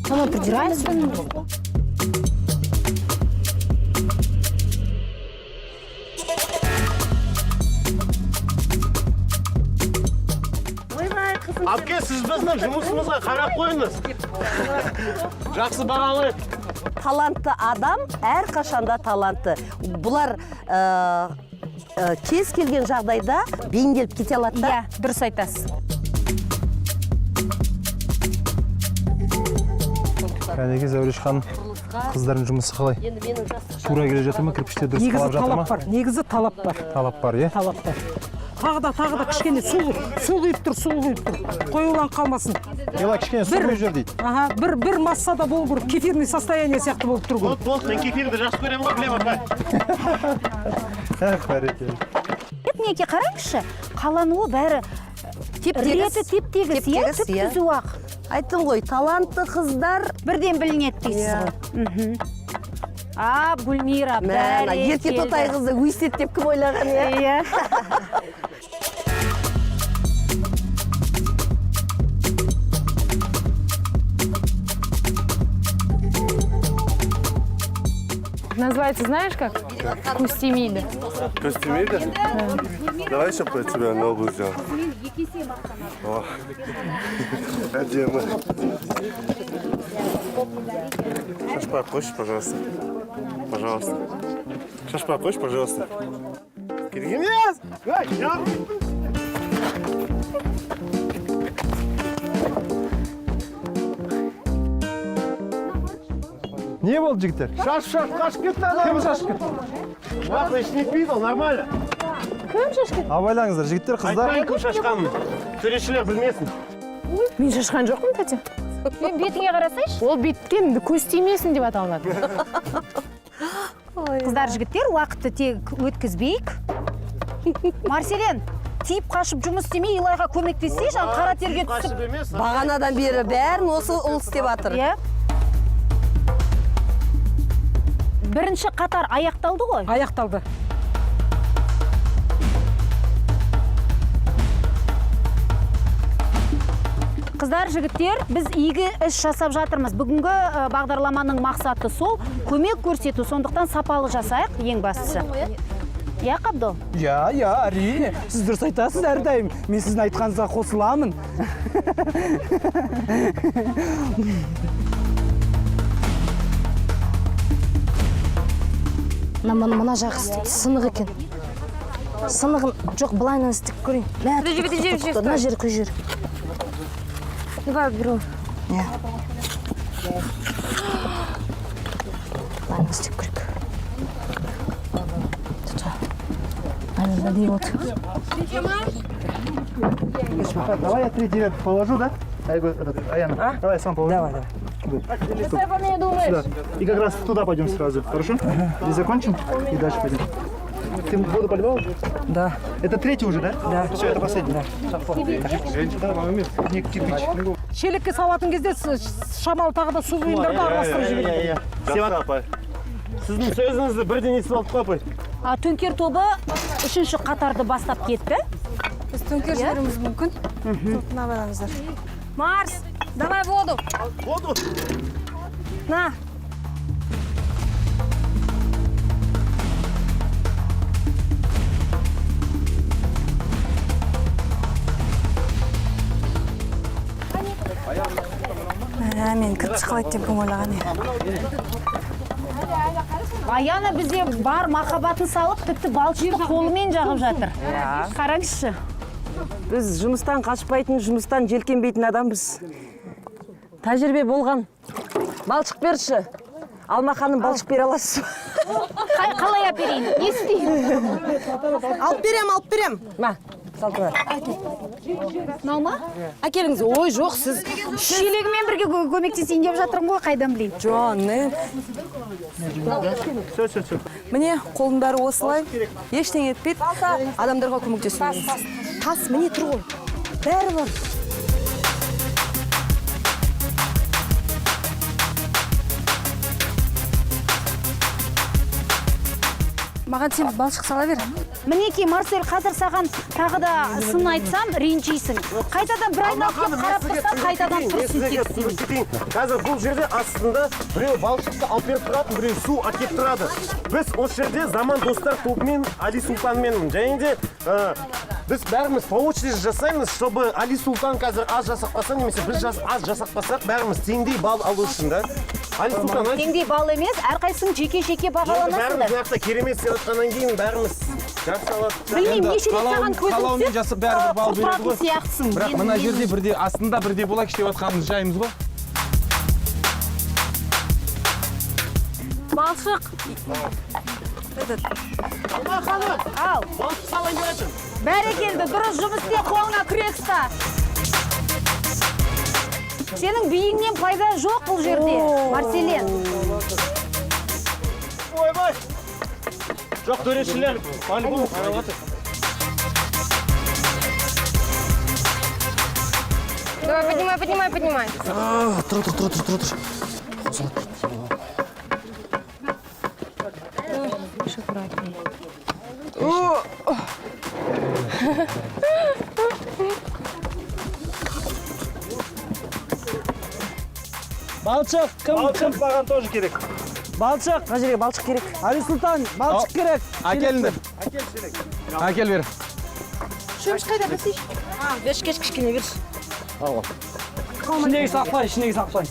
Мама придирается. Апке, сіз біздің жұмысымызға қарап қойыңыз. Жақсы бағалайық. Талантты адам әр қашанда талантты. Бұлар кез келген жағдайда бейімделіп кете алады да. Иә, дұрыс айтасыз. Кәнеге Зәуреш ханым, Қыздардың жұмысы қалай? Тура келе жатыр ма? Кірпіштер дұрыс Негізі қалап жатыр ма? талап бар. Негізі талап бар. Талап бар, иә? Талап бар. Тағы да кішкене су құйып тұр. Қоюланып қалмасын. Ела кішкене су құйып жүр дейді. Аха, бір массада болу керек. Кефирный состояние сияқты болып тұр ғой. Болды, мен кефирді жақсы көремін ғой, білем апа. Бәрекелді. Мінекей қараңызшы, қалануы бәрі реті теп-тегіс, иә, түп-түзу ақ. Айттым ғой, талантты қыздар бірден білінеді дейсіз ғой. Гүлмира, бәрекелді. ерке тотай қызды өйстет деп кім ойлаған, иә? Называется, знаешь как? Кустемида. Костюмида? Давай еще про тебя новую сделаем. О, одема. Шашпа, хочешь, пожалуйста? Пожалуйста. Шашпа, хочешь, пожалуйста? Киргиз! Не болды, жігіттер? Қашып кетті ана. Кім шашып кетті? Уақыт ішінетпейді ол, нормально. Кім шашқан? Абайлаңыздар, жігіттер, қыздар. Айтпайын кім шашқанын. Төрешілер білмесін. Мен шашқан жоқпын, тәте. Мен бетіңе қарасайшы. Ол беттен көз тимесін деп аталынады. Қыздар, жігіттер, уақытты тек өткізбейік. Марселен, тиіп қашып жұмыс істемей, Илайға көмектесей, қара терге түсіп. Бағанадан бері бәрін осы ұл істеп жатыр. Бірінші қатар аяқталды ғой? Аяқталды. Қыздар, жігіттер, біз игі іс жасап жатырмыз. Бүгінгі бағдарламаның мақсаты сол, көмек көрсету, сондықтан сапалы жасайық, ең бастысы. Иә, Қабдол? Иә, әрине. Сіз дұрыс айтасыз әрдайым. Мен сіздің айтқаныңызға қосыламын. Мына жағы сынық екен. Сынығын жоқ, былайынан істеп көрейін. Мына жер, көз жер. Давай беру. Былайынан істеп көрейік. Айнада вот. Давай я 3-9 положу, да? Аяна, давай сам положи. Давай. Сюда. И как раз туда пойдем сразу, хорошо? И закончим, и дальше пойдем. Ты воду поливал? Да. Это третий уже, да? Да. Все, это последний. Да. Шелекке салатын кезде шамалы тағы да су бұйымдарды араластырып жібереді. Севат апай. Сіздің сөзіңізді бірден естіп алдық апай. Төңкер тобы үшінші қатарды бастап кетті. Біз төңкер жіберуіміз мүмкін. Мына байлаңыздар. Марс, давай воду. Воду? На. Мен кірпіш қалайды деп кім ойлаған Аяна бізде бар махаббатын салып, тіпті балшықты қолымен жағып жатыр. Қараңызшы. Біз жұмыстан қашпайтын, жұмыстан желкенбейтін адамбыз. Тәжірибе болған. Балшық берші. Алмаханым балшық бере аласыз. Қалай әперейін? Не істейін? Алып берем. Ма, салтына. Мынау ма? Әкеліңіз, ой жоқ, сіз Шелегімен бірге көмектесейін деп жатырмын ғой, қайдан білейін? Жоны. Міне, қолым бәрі осылай. Ештеңе етпейді. Адамдарға көмектесуіміз. Тас, міне тұр ғой. Бәрі бар. Маған сен балшық сала бер. Мінекей, Марсель, қазір саған тағы да сын айтсам, ренжейсің. Қайтадан бір айналып кеп қарап тұрсам, қайтадан тұрсын тексейін. Қазір бұл жерде астында біреу балшықты алып беріп тұрады, біреу су әкеп тұрады. Біз осы жерде заман достар тобымен, Али Султанмен, және де біз бәріміз по очереди жасаймыз, чтобы Али Султан қазір аз жасақпаса, немесе біз аз жасақпасақ, бәріміз теңдей бал алу үшін да. Али Султан, теңдей бал емес, әрқайсың жеке-жеке бағаланасыңдар. Бәріміз жақта керемет сыйлатқаннан кейін бәріміз жақсы алады. Білмеймін, неше рет саған көзім түсіп, бәрібір сияқтысың. Бірақ мына жерде бірде астында бірде болайық деп жатқанымыз жайымыз ғой. Балшық. Ал. Бәрекелді, дұрыс жұмыс істе, қолыңа күрек ұста. Сенің биіңнен пайда жоқ бұл жерде, Марселен. Ойбай! Жоқ, төрешілер, по-любому қарап отыр. Давай, поднимай. Тұр. Балшық, кім? Балшық маған тоже керек. Балшық. Мына жерге балшық керек. Али Сұлтан, балшық керек. Әкеліңдер. Әкел бер. Шөміш қайда бәсей? Берші кішкене берші. Ішіндегі сақпай.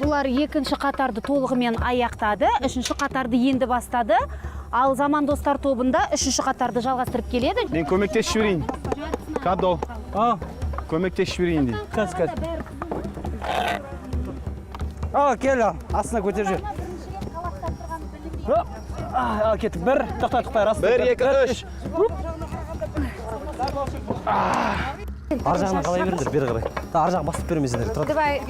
Бұлар екінші қатарды толығымен аяқтады, үшінші қатарды енді бастады. Ал заман достар тобында үшінші қатарды жалғастырып келеді. Мен көмектесіп жіберейін. Кадол. Көмектесіп жіберейін дейін. Кәз. Кел, астына көтер жер. Кеттік. Бір, тоқтай, рас. 1, 2, 3. Ар жағына қалай беріңдер, бері қарай. Ар жақ басып бермесіңдер. Давай,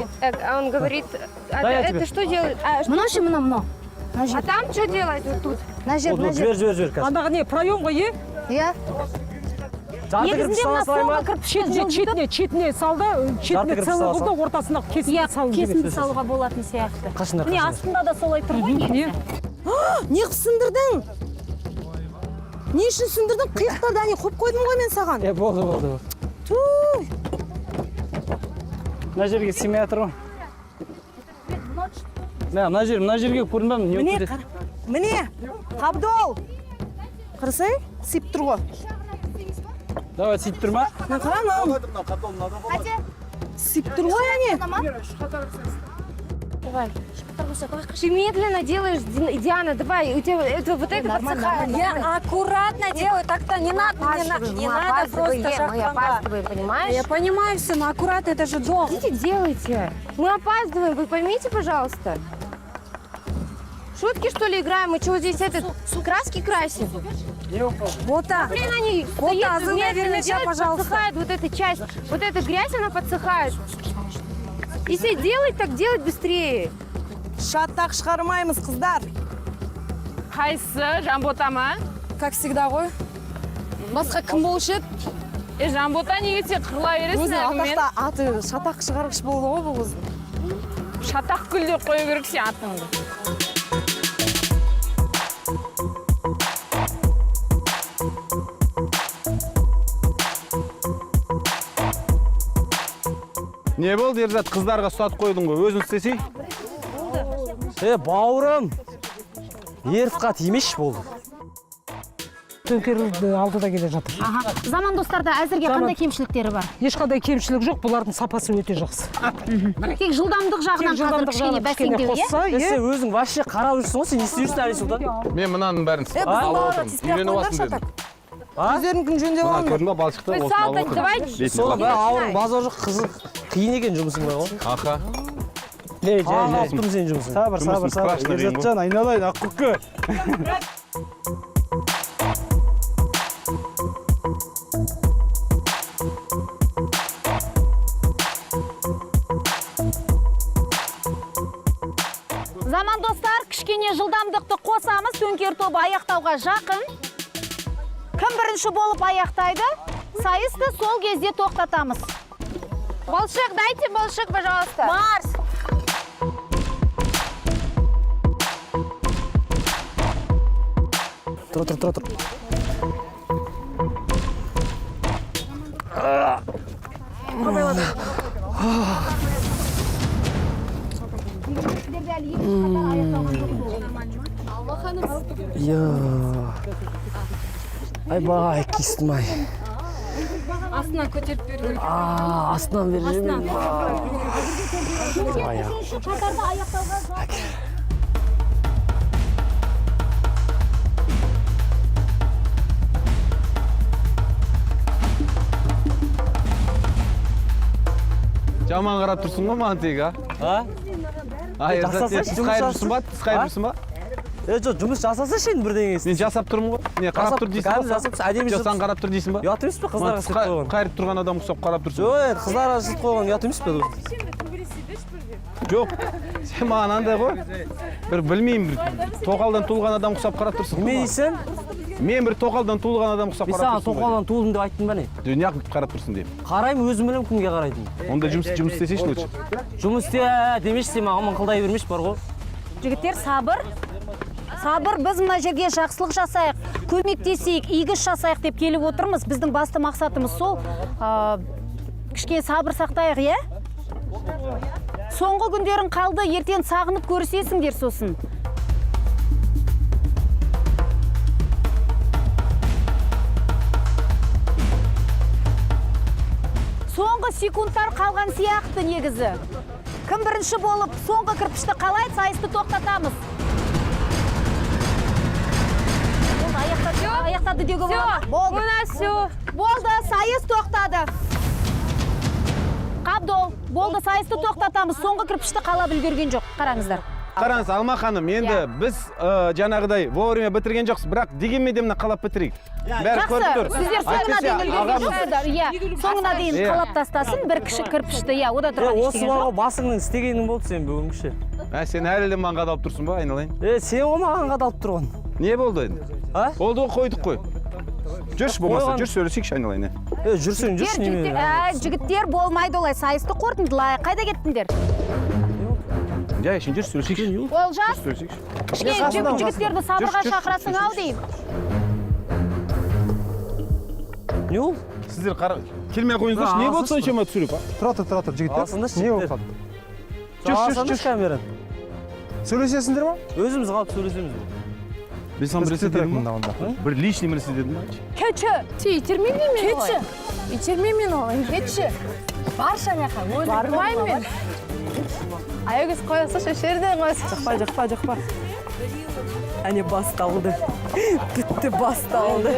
он говорит, это что делает? Мына. А там что делать вот тут? Жібер. Андағы не, проем ғой, е? Иә. Жарты кірпіш сала салай ма? Четіне салды, четіне целый қылды, ортасына кесін салып Кесінді салуға болатын сияқты. Қашындар. Міне астында да солай тұр ғой. Не? Не қып сындырдың? Не үшін сындырдың? Қиықтарды әне қоп қойдым ғой мен саған. Болды. Туй! Мына жерге симей жатыр ғой. Мына жерге көрінбе ме? Міне, Қабдол. Қарасай, сип тұр ғой. Давай, сөйтіп тұр ма? Қара, мынау. Сип тұр ғой, әне. Давай. Ты медленно делаешь, Диана, давай, у тебя это вот это подсыхает. Я аккуратно делаю, так-то не надо просто Мы опаздываем, понимаешь? Я понимаю все, но аккуратно, это же долго. Идите, делайте. Мы опаздываем, вы поймите, пожалуйста. Шутки, что ли, играем? Мы что, здесь краски красим? Вот так. Блин, они Вот стоят, так, медленно делают, пожалуйста. подсыхает вот эта часть. Вот эта грязь, она подсыхает. Если делать, так делать быстрее. Шаттақ шығармаймыз, қыздар. Қайсы, Жанбота ма? Как всегда ғой. Басқа кім болушы еді? Жанбота неге тек қырыла бересің Өзі атақта аты шатақ шығарғыш болды ғой бұл қыз. Шатақ гүл деп қою керек сен атыңды. Не болды, Ержат, қыздарға ұстатып қойдың ғой, өзің істесей? Бауырым. Ерітқа тимеш болды. Төңкерілді алдыда келе жатыр. Заман достарда әзірге қандай кемшіліктері бар? Ешқандай кемшілік жоқ, бұлардың сапасы өте жақсы. Тек жылдамдық жағынан қазір кішкене бәсеңдеу, Сен өзің вообще қарап жүрсің ғой, сен не істеп жүрсің, Али Сұлтан? Мен мынаның бәрін алып отырмын. Үйреніп алсын дедім. Өздеріңкін жөндеп Мына алыңдар. көрдің ба, балшықты осыны алып отырмын. Сол бәрі ауырың базар жоқ, қызық. Қиын екен жұмысың ба ғой? Аха. Жай. Алыптым сен жұмысың. Сабыр. Ержатжан, айналайын, аққұқы. Заман достар, кішкене жылдамдықты қосамыз, төңкер тобы аяқтауға жақын. Кім бірінші болып аяқтайды, сайысты сол кезде тоқтатамыз. Балшық, дайте балшық, пожалуйста. Марс! Тұр. Айбай, кистім ай. Астынан көтеріп беру. Астынан беремін. Қатарды аяқтауға жақын. Жаман қарап тұрсың ғой маған тек, а? Тысқайып жүрсің ба? Жоқ, жұмыс жасасашы енді бірдеңесі. Мен жасап тұрмын ғой. Не, қарап тұр дейсің ба? Жасап, әдемі жоқ, сен қарап тұр дейсің ба? Ұят емес пе қыздарға сөйтіп қойған? Қайырып тұрған адам ұқсап қарап тұрсың. Жоқ, қыздарға сөйтіп қойған ұят емес пе? Жоқ, сен маған андай ғой. Бір білмеймін, бір тоқалдан туылған адам ұқсап қарап тұрсың. Не дейсің? Мен бір тоқалдан туылған адам ұқсап қарап тұрсың. Мен саған тоқалдан туылдым деп айттым ба не? Неғып қарап тұрсың деп. Қараймын, өзім білемін кімге қарайтынын. Онда жұмыс істесейші лучше. Жұмыс істе демеші, сен маған мыңқылдай бермеші бар ғой. Жігіттер, сабыр. Сабыр, біз мына жерге жақсылық жасайық, көмектесейік, игі іс жасайық деп келіп отырмыз. Біздің басты мақсатымыз сол. Кішкене сабыр сақтайық, иә? Соңғы күндерің қалды, ертең сағынып көрісесіңдер сосын. Соңғы секундтар қалған сияқты негізі. Кім бірінші болып соңғы кірпішті қалай сайысты тоқтатамыз? Аяқтады деуге болады. Болды, сайыс тоқтады. Қабдол, болды, сайысты тоқтатамыз. Соңғы кірпішті қалап үлгерген жоқ. Қараңыздар. Қараңыз, Алма ханым, енді біз жаңағыдай вовремя бітірген жоқсыз, бірақ дегенмен де мына қалап бітірейік. Бәрі көріп тұр. Сіздер соңына дейін үлгерген жоқсыздар. Иә, соңына дейін қалап тастасын, бір кіші кірпішті. Иә, ода тұрған ештеңе жоқ. Осы басыңның істегенің болды сен бүгінгіше. Сен әлі де маған қадалып тұрсың ба, айналайын? Сен ғой маған қадалып тұрған. Не болды енді? Болды ғой, қойдық қой. Жүрші болмаса, жүрші сөйлесейікші айналайын. Жүрсің, неме. Жігіттер болмайды олай, сайысты қорытындылайық. Қайда кеттіңдер? Жай, сен жүрші сөйлесейікші. Олжас, жігіттерді сабырға шақырасың ау деймін. Не ол? Сіздер келмей қойыңыздаршы, не болды соншама түсіріп? Тұра тұр, жігіттер. Не болып қалды? Жүрші камераны. Сөйлесесіңдер ма? Өзіміз қалып сөйлесеміз бе? Мен саған бір нәрсе дедім ба? Бір личный нәрсе дедім ба? Кетші. Итермей мен олай. Итермей мен олай. Кетші. Барша меқа. Бармаймын мен. Аяғыз қоясы шешерден қоясы. Жақпа. Әне басталды. Бітті басталды.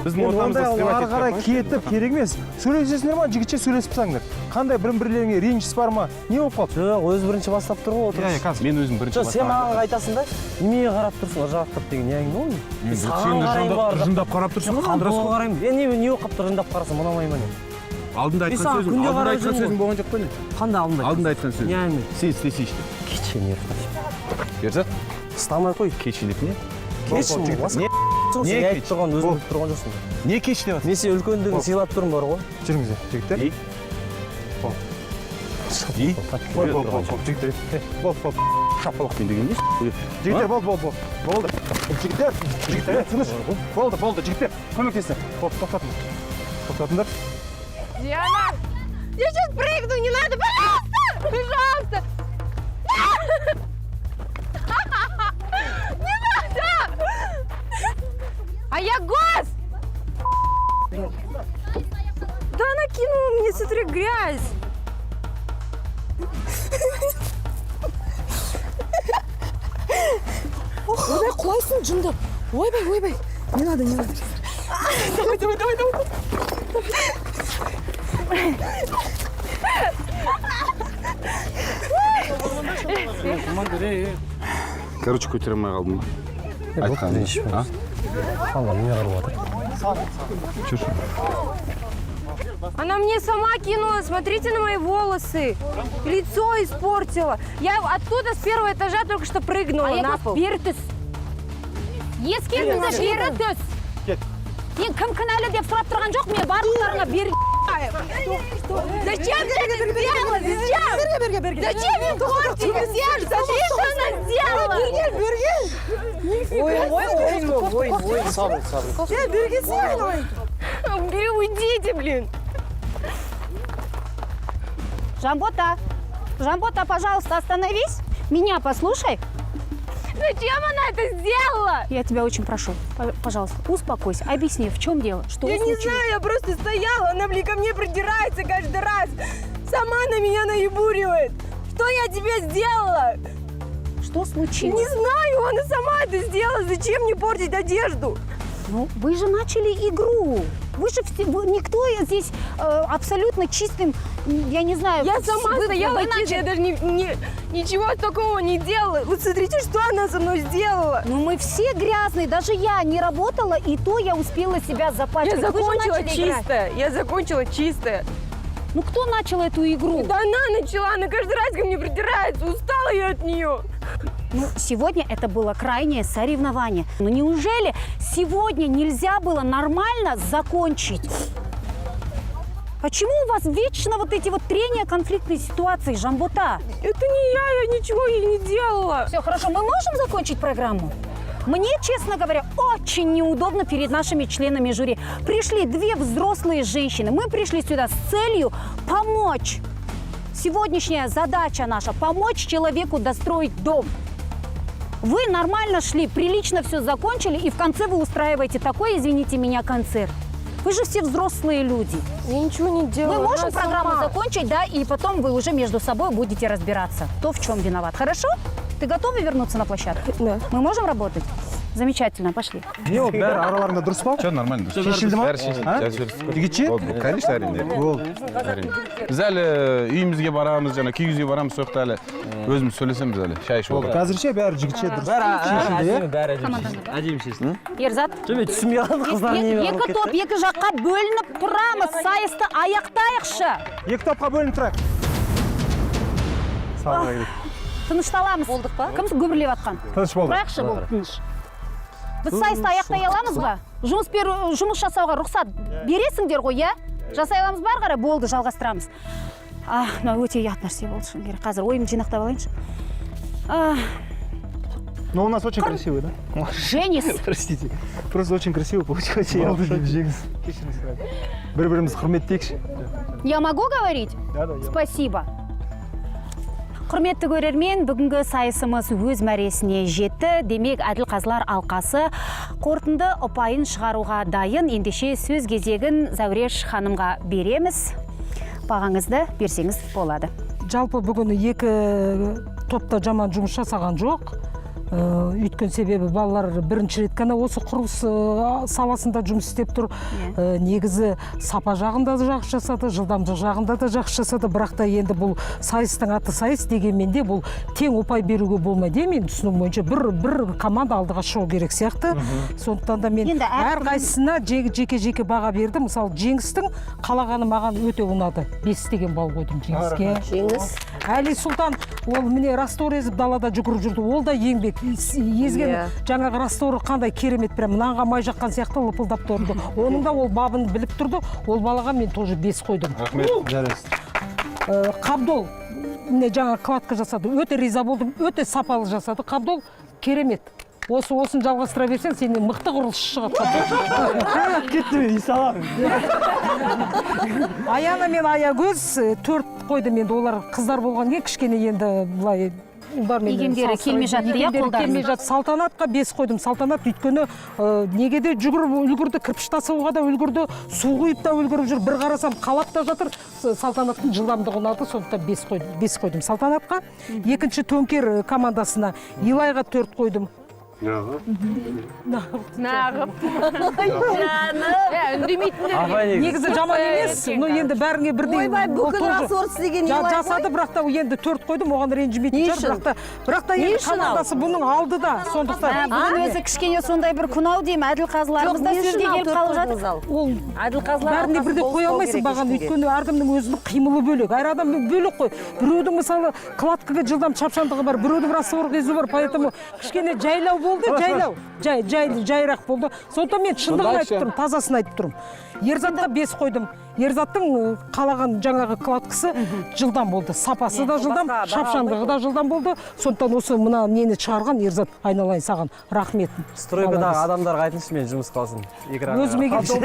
Біздің ортамызда ары қарай кетіп керек емес. Сөйлесесіңдер ма, жігітше сөйлесіп тастаңдар. Қандай бірін-бірлеріңе ренжіс бар ма? Не болып қалды? Жоқ, өзі бірінші бастап тұр ғой отырып. Мен өзім бірінші бастап. Сен маған айтасың да, немеге қарап тұрсың, ыржақтап деген не әңгіме ол? Сен ыржындап қарап тұрсың ғой, қандырасың ғой. Қараймын. Не оқып тұр, ыржындап қарасам, ұнамай ма не? Алдында айтқан сөзім болған жоқ па не? Қандай алдында айтқан сөзім? Не әңгіме? Сен істесейші. Кетші, не Ерзат? Ұстамай қой. Кетші деп не? Кетші, не айтып тұрған, өзің айтып тұрған жоқсың. Не кетші деп жатыр? Мен сен үлкендігін сыйлап тұрмын бар ғой. Жүріңіздер, жігіттер. Жігіттер, шапалақпен деген не? Жігіттер, болды. Жігіттер, тыныш. Болды, жігіттер, көмектесіңдер. Тоқтатыңдар. Диана, я сейчас прыгну, не надо, пожалуйста. Не надо! А я гос! Да она кинула мне, смотри, грязь. Ойбай, құлайсың жындап. Ойбай. Не надо. Давай. Короче, көтере алмай қалдым. Айтқаным. Алла, неме қарып жатыр? Она мне сама кинула, смотрите на мои волосы. Лицо испортила. Я оттуда с первого этажа только что прыгнула на пол. Бері түс. Ескертіңді бері түс. Мен кім кінәлі деп сұрап тұрған жоқ, мен барлықтарыңа бері. Зачем ты это сделала? Зачем? Зачем мне портить? Зачем ты это сделала? Ой, сабыр. Уйдите, блин. Жамбота, пожалуйста, остановись. Меня послушай. Зачем она это сделала? Я тебя очень прошу, пожалуйста, успокойся, объясни, в чем дело, что Я случилось? не знаю, я просто стояла, она, блин, ко мне продирается каждый раз. Сама на меня наебуривает. Что я тебе сделала? Что случилось? Не знаю, она сама это сделала. Зачем мне портить одежду? Ну, вы же начали игру. Вы же никто здесь абсолютно чистым, я не знаю. Я сама стояла вы чисто, я даже ничего такого не делала. Вот смотрите, что она со мной сделала. Ну мы все грязные, даже я не работала, и то я успела себя запачкать. Я Вы же закончила начали играть. чистая, я закончила чистая. Ну кто начал эту игру? Да она начала, она каждый раз ко мне придирается, устала я от нее. Ну, сегодня это было крайнее соревнование. Но неужели сегодня нельзя было нормально закончить? Почему у вас вечно вот эти вот трения, конфликтные ситуации, Жамбота? Это не я ничего ей не делала. Все хорошо, мы можем закончить программу? Мне, честно говоря, очень неудобно перед нашими членами жюри. Пришли две взрослые женщины. Мы пришли сюда с целью помочь. Сегодняшняя задача наша – помочь человеку достроить дом. Вы нормально шли, прилично все закончили, и в конце вы устраиваете такой, извините меня, концерт. Вы же все взрослые люди. Я ничего не делала. Мы можем она программу сама. закончить, да, и потом вы уже между собой будете разбираться, кто в чем виноват. Хорошо? Ты готова вернуться на площадку? Да. Мы можем работать? Замечательно, пошли. Не ол бәрі араларында дұрыс па? Все нормально. Шешілді ма? Жігітше? Конечно, әрине. Біз әлі үйімізге барамыз, жаңа күйізге барамыз, соқта әлі өзіміз сөйлесеміз әлі, шай ішіп отырамыз. Қазірше бәрі жігітше дұрыс шешілді, иә? Әдейі шешті. Ерзат. Мен түсінбей қалдым, қыздар не Екі топ, екі жаққа бөлініп тұрамыз, сайысты аяқтайықшы. Екі топқа бөлініп тұрайық. Саламағалейкум. Тынышталамыз. Болдық па? Кім гүбірлеп атқан? Тыныш болдық. Тұрайықшы бұл, тыныш. Біз сайысты аяқтай аламыз ба? Жұмыс жасауға рұқсат бересіңдер ғой, иә? Жасай аламыз бар қара, болды, жалғастырамыз. Мына өте ұят нәрсе болды шын керек. Қазір ойымды жинақтап алайыншы. Но у нас очень красивый, да? Женис. Простите. Просто очень красиво получилось. Бір-бірімізді құрметтейікші. Я могу говорить? Да. Спасибо. Құрметті көрермен, бүгінгі сайысымыз өз мәресіне жетті. Демек, Әділ Қазылар алқасы қорытынды ұпайын шығаруға дайын. Ендеше сөз кезегін Зәуреш ханымға береміз. Бағаңызды берсеңіз болады. Жалпы бүгін екі топта жаман жұмыс жасаған жоқ. Өйткен себебі балалар бірінші рет қана осы құрылыс саласында жұмыс істеп тұр. Негізі сапа жағында да жақсы жасады, жылдамдық жағында да жақсы жасады. Бірақ та енді бұл сайыстың аты сайыс дегенмен де бұл тең ұпай беруге болмайды. Мен түсінігім бойынша бір команда алдыға шығу керек сияқты. Сондықтан да мен әрқайсысына жеке баға бердім. Мысалы, Жеңістің қалағаны маған өте ұнады. 5 деген балл қойдым Жеңіске. Жеңіс. Әли Сұлтан, ол міне раствор езіп далада жүгіріп жүрді. Ол да еңбек. Езген жаңағы растворы қандай керемет, прям мынанға май жаққан сияқты лыпылдап тұрды. Оның да ол бабын біліп тұрды. Ол балаға мен тоже 5 қойдым. Рахмет, жарайсыз. Қабдол міне жаңа кладка жасады. Өте риза болдым. Өте сапалы жасады. Қабдол керемет. Осын жалғастыра берсең, сенен мықты құрылысшы шығады. Кетті мен, исалам. Аяна мен Аягөз 4 қойдым енді. Олар қыздар болған кейін кішкене енді былай Егемдері келмей жатты, иә, қолдарында? Салтанатқа 5 қойдым. Салтанат өйткені неге де жүгіріп үлгірді, кірпіш тасуға да үлгірді, су құйып та үлгіріп жүр. Bir қарасам қалап та жатыр. Салтанаттың жылдамдығы ұнады, сондықтан 5 қойдым Салтанатқа. Екінші Төңкер командасына Илайға 4 қойдым. Нағып. Негізі жаман емес, но енді бәріңе бірдей. Ойбай, бүкіл раствор істеген Илай ғой. Жасады, бірақ та енді 4 қойдым, оған ренжімейтін шығар. Бірақ та енді командасы бұның алды да, сондықтан. Бұның өзі кішкене сондай бір күнау деймін, Әділ Қазыларымыз да сөзге келіп қалып жатыр. Ол Әділ Қазылар бәріне бірдей қоя алмайсың бағаны, өйткені әркімнің өзінің қимылы бөлек. Әр адам бөлек қой. Біреудің мысалы кладкаға жылдам шапшаңдығы бар, біреудің раствор кезу бар, поэтому кішкене жайлау болды, жайлау. Жайрақ болды. Сондықтан мен шындығын айтып тұрмын, тазасын айтып тұрмын. Ерзатқа 5 қойдым. Ерзаттың қалаған жаңағы кладкасы жылдам болды. Сапасы да жылдам, шапшаңдығы да жылдам болды. Сондықтан осы мына нені шығарған Ерзат, айналайын саған рахмет. Стройкадағы адамдарға айтыңызшы, мен жұмыс қалсын. Өзіме келсін.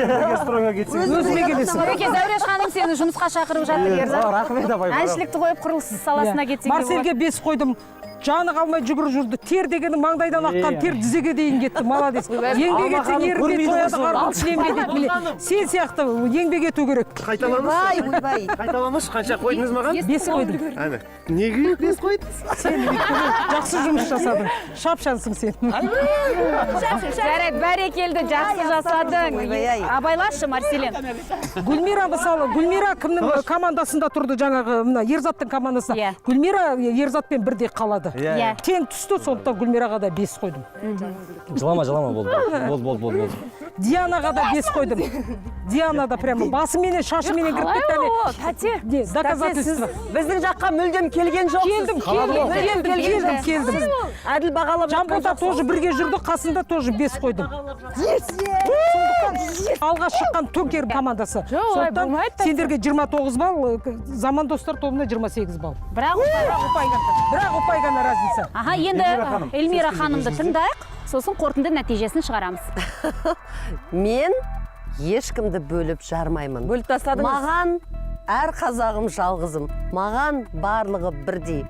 Өзіме келесің. Зәуреш ханым сені жұмысқа шақырып жатыр, Ерзат. Рахмет апай. Әншілікті қойып құрылыс саласына кетсең. Марселге 5 қойдым. жаны қалмай жүгіріп жүрді. Тер дегені маңдайдан аққан тер тізеге дейін кетті. Молодец. Еңбек етсең ерінбей тояды қарғып сілемге дейді. Міне, сен сияқты еңбек ету керек. Қайталамыз, қанша қойдыңыз маған? 5 қойдым. Әне, неге 5 қойдыңыз? Сен жақсы жұмыс жасадың. Шапшансың сен. Жарайды, бәрекелді, жақсы жасадың. Абайлашы, Марселен. Гүлмира мысалы, Гүлмира кімнің командасында тұрды жаңағы, мына Ерзаттың командасында. Гүлмира Ерзатпен бірде қалады. Тең түсті, сондықтан Гүлмираға да 5 қойдым. Жылама, болды. Дианаға да 5 қойдым. Диана да прямо басыменен, шашыменен кіріп кетті. Доказательство. Біздің жаққа мүлдем келген жоқсыз. Келдім. Әділ бағалап Жамбылда тоже бірге жүрді, қасында тоже 5 қойдым. Алға шыққан Төңкер командасы. Сондықтан сендерге 29 балл, Заман достар тобына 28 балл. Бірақ ұпай ғана разница. Аха, енді Эльмира ханымды тыңдайық, сосын қорытынды нәтижесін шығарамыз. Мен ешкімді бөліп жармаймын. Бөліп тастадыңыз? Маған әр қазағым жалғызым. Маған барлығы бірдей.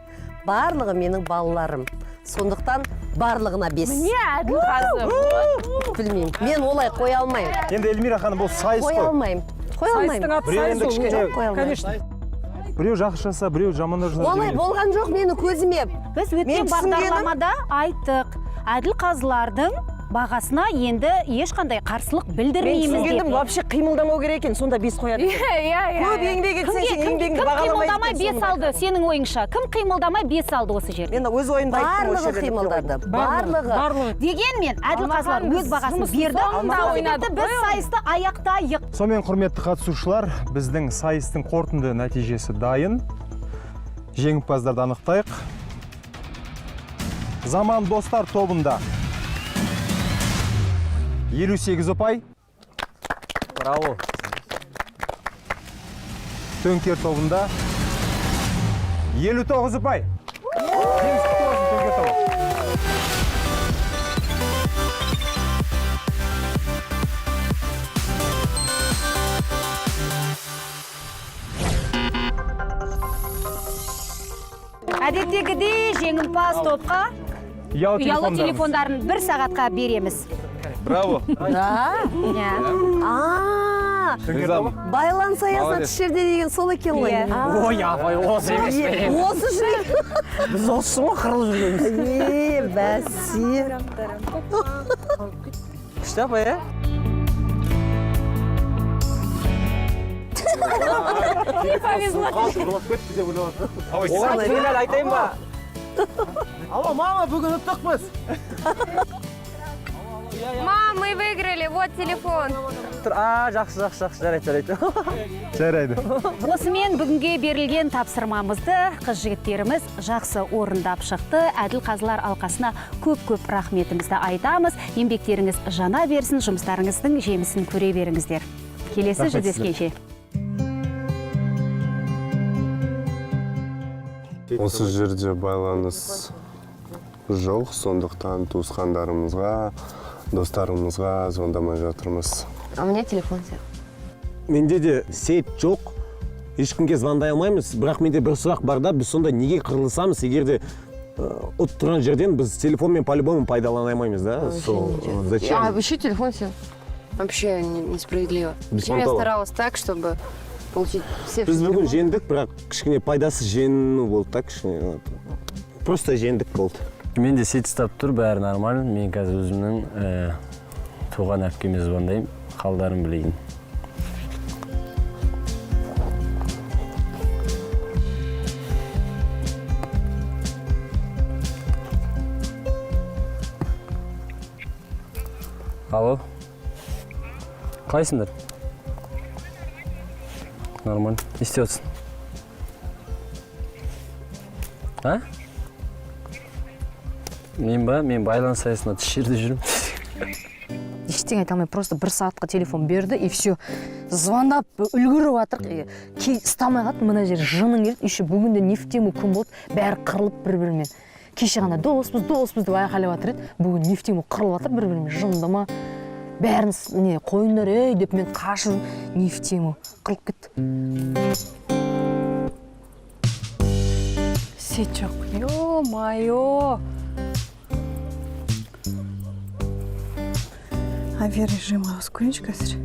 Барлығы менің балаларым. Сондықтан барлығына 5. Міне әділ қазы. Білмеймін. Мен олай қоя алмаймын. Енді Эльмира ханым, бұл сайыс қой. Қоя алмаймын. Сайыстың аты сайыс ол. Конечно. Біреу жақсы жаса, біреу жаман жаса. Олай болған жоқ менің көзіме. Біз өткен бағдарламада айттық. Әділ қазылардың бағасына енді ешқандай қарсылық білдірмейміз деп. Мен түсінгендім, вообще қимылдамау керек екен, сонда 5 қояды. Көп еңбек етсең, сен еңбегіңді бағаламай. Кім қимылдамай 5 алды, сенің ойыңша? Кім қимылдамай 5 алды осы жерде? Мен өз ойымды айттым. Барлығы қимылдады. Барлығы. Дегенмен әділ қазылар өз бағасын берді. Біз сайысты аяқтайық. Сонымен құрметті қатысушылар, біздің сайыстың қорытынды нәтижесі дайын. Жеңімпаздарды анықтайық. Заман достар тобында 58 ұпай. Браво. Төңкер тобында 59 ұпай. Жеңіс құтты болсын, Төңкер тобы. Әдеттегідей жеңімпаз топқа ұялы телефондарын 1 сағатқа береміз. Браво. Байлан саясат ішерде деген сол екен ғой. Ой, апай, осы емес пе? Осы жүрек. Біз осы ғой қырылып жүргенбіз. Бәсе. Күшті апай, Оған айтайын ба? Алло, мама, бүгін ұттықпыз. Мам, мы выиграли, вот телефон. Жақсы, жарайды. Осымен бүгінге берілген тапсырмамызды қыз-жігіттеріміз жақсы орындап шықты. Әділ қазылар алқасына көп-көп рахметімізді айтамыз. Еңбектеріңіз жана берсін, жұмыстарыңыздың жемісін көре беріңіздер. Келесі жүздескенше. Осы жерде байланыс жоқ, сондықтан туысқандарымызға, достарымызға звондамай жатырмыз. А у меня телефон сел. Менде де сет жоқ, ешкімге звондай алмаймыз, бірақ менде бір сұрақ бар да, біз сонда неге қырылысамыз, егерде от тұрған жерден біз телефонмен по-любому пайдалана алмаймыз, да? Зачем? А вообще телефон сел. Вообще несправедливо. Я старалась так, чтобы получить все. Біз бүгін жеңдік, бірақ кішкене пайдасыз жеңу болды так, кішкене. Просто жеңдік болды. Менде сет ұстап тұр, бәрі нормально. Мен қазір өзімнің туған әпкеме звондаймын, қалдарын білейін. Алло. Қайсыңдар? Нормально. Не істеп отырсың? А? Мен байланыс саясына тыс жерде жүрмін. Ештеңе айта алмай, просто 1 сағатқа телефон берді, и все. Звондап, үлгіріп жатыр. Ұстамай қалды, мына жер жының келді. Еще бүгінде не в тему күн болды, бәрі қырылып бір-бірімен. Кеше ғана доспыз деп айқайлап жатыр еді. Бүгін не в тему қырылып жатыр бір-бірімен. Жынды ма? Бәрін қойындар, ей деп мен қашып, не в тему қырылып кетті. свет жоқ. Ё-моё. Авиарежим ауыз көрейінші қазір.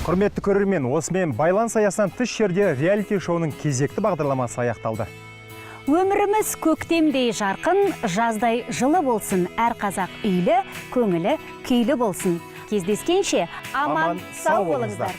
Құрметті көрермен, осымен байланыс аясынан тыс жерде реалити шоуның кезекті бағдарламасы аяқталды. Өміріміз көктемдей жарқын, жаздай жылы болсын. Әр қазақ үйлі, көңілі күйлі болсын. Кездескенше аман сау болыңыздар.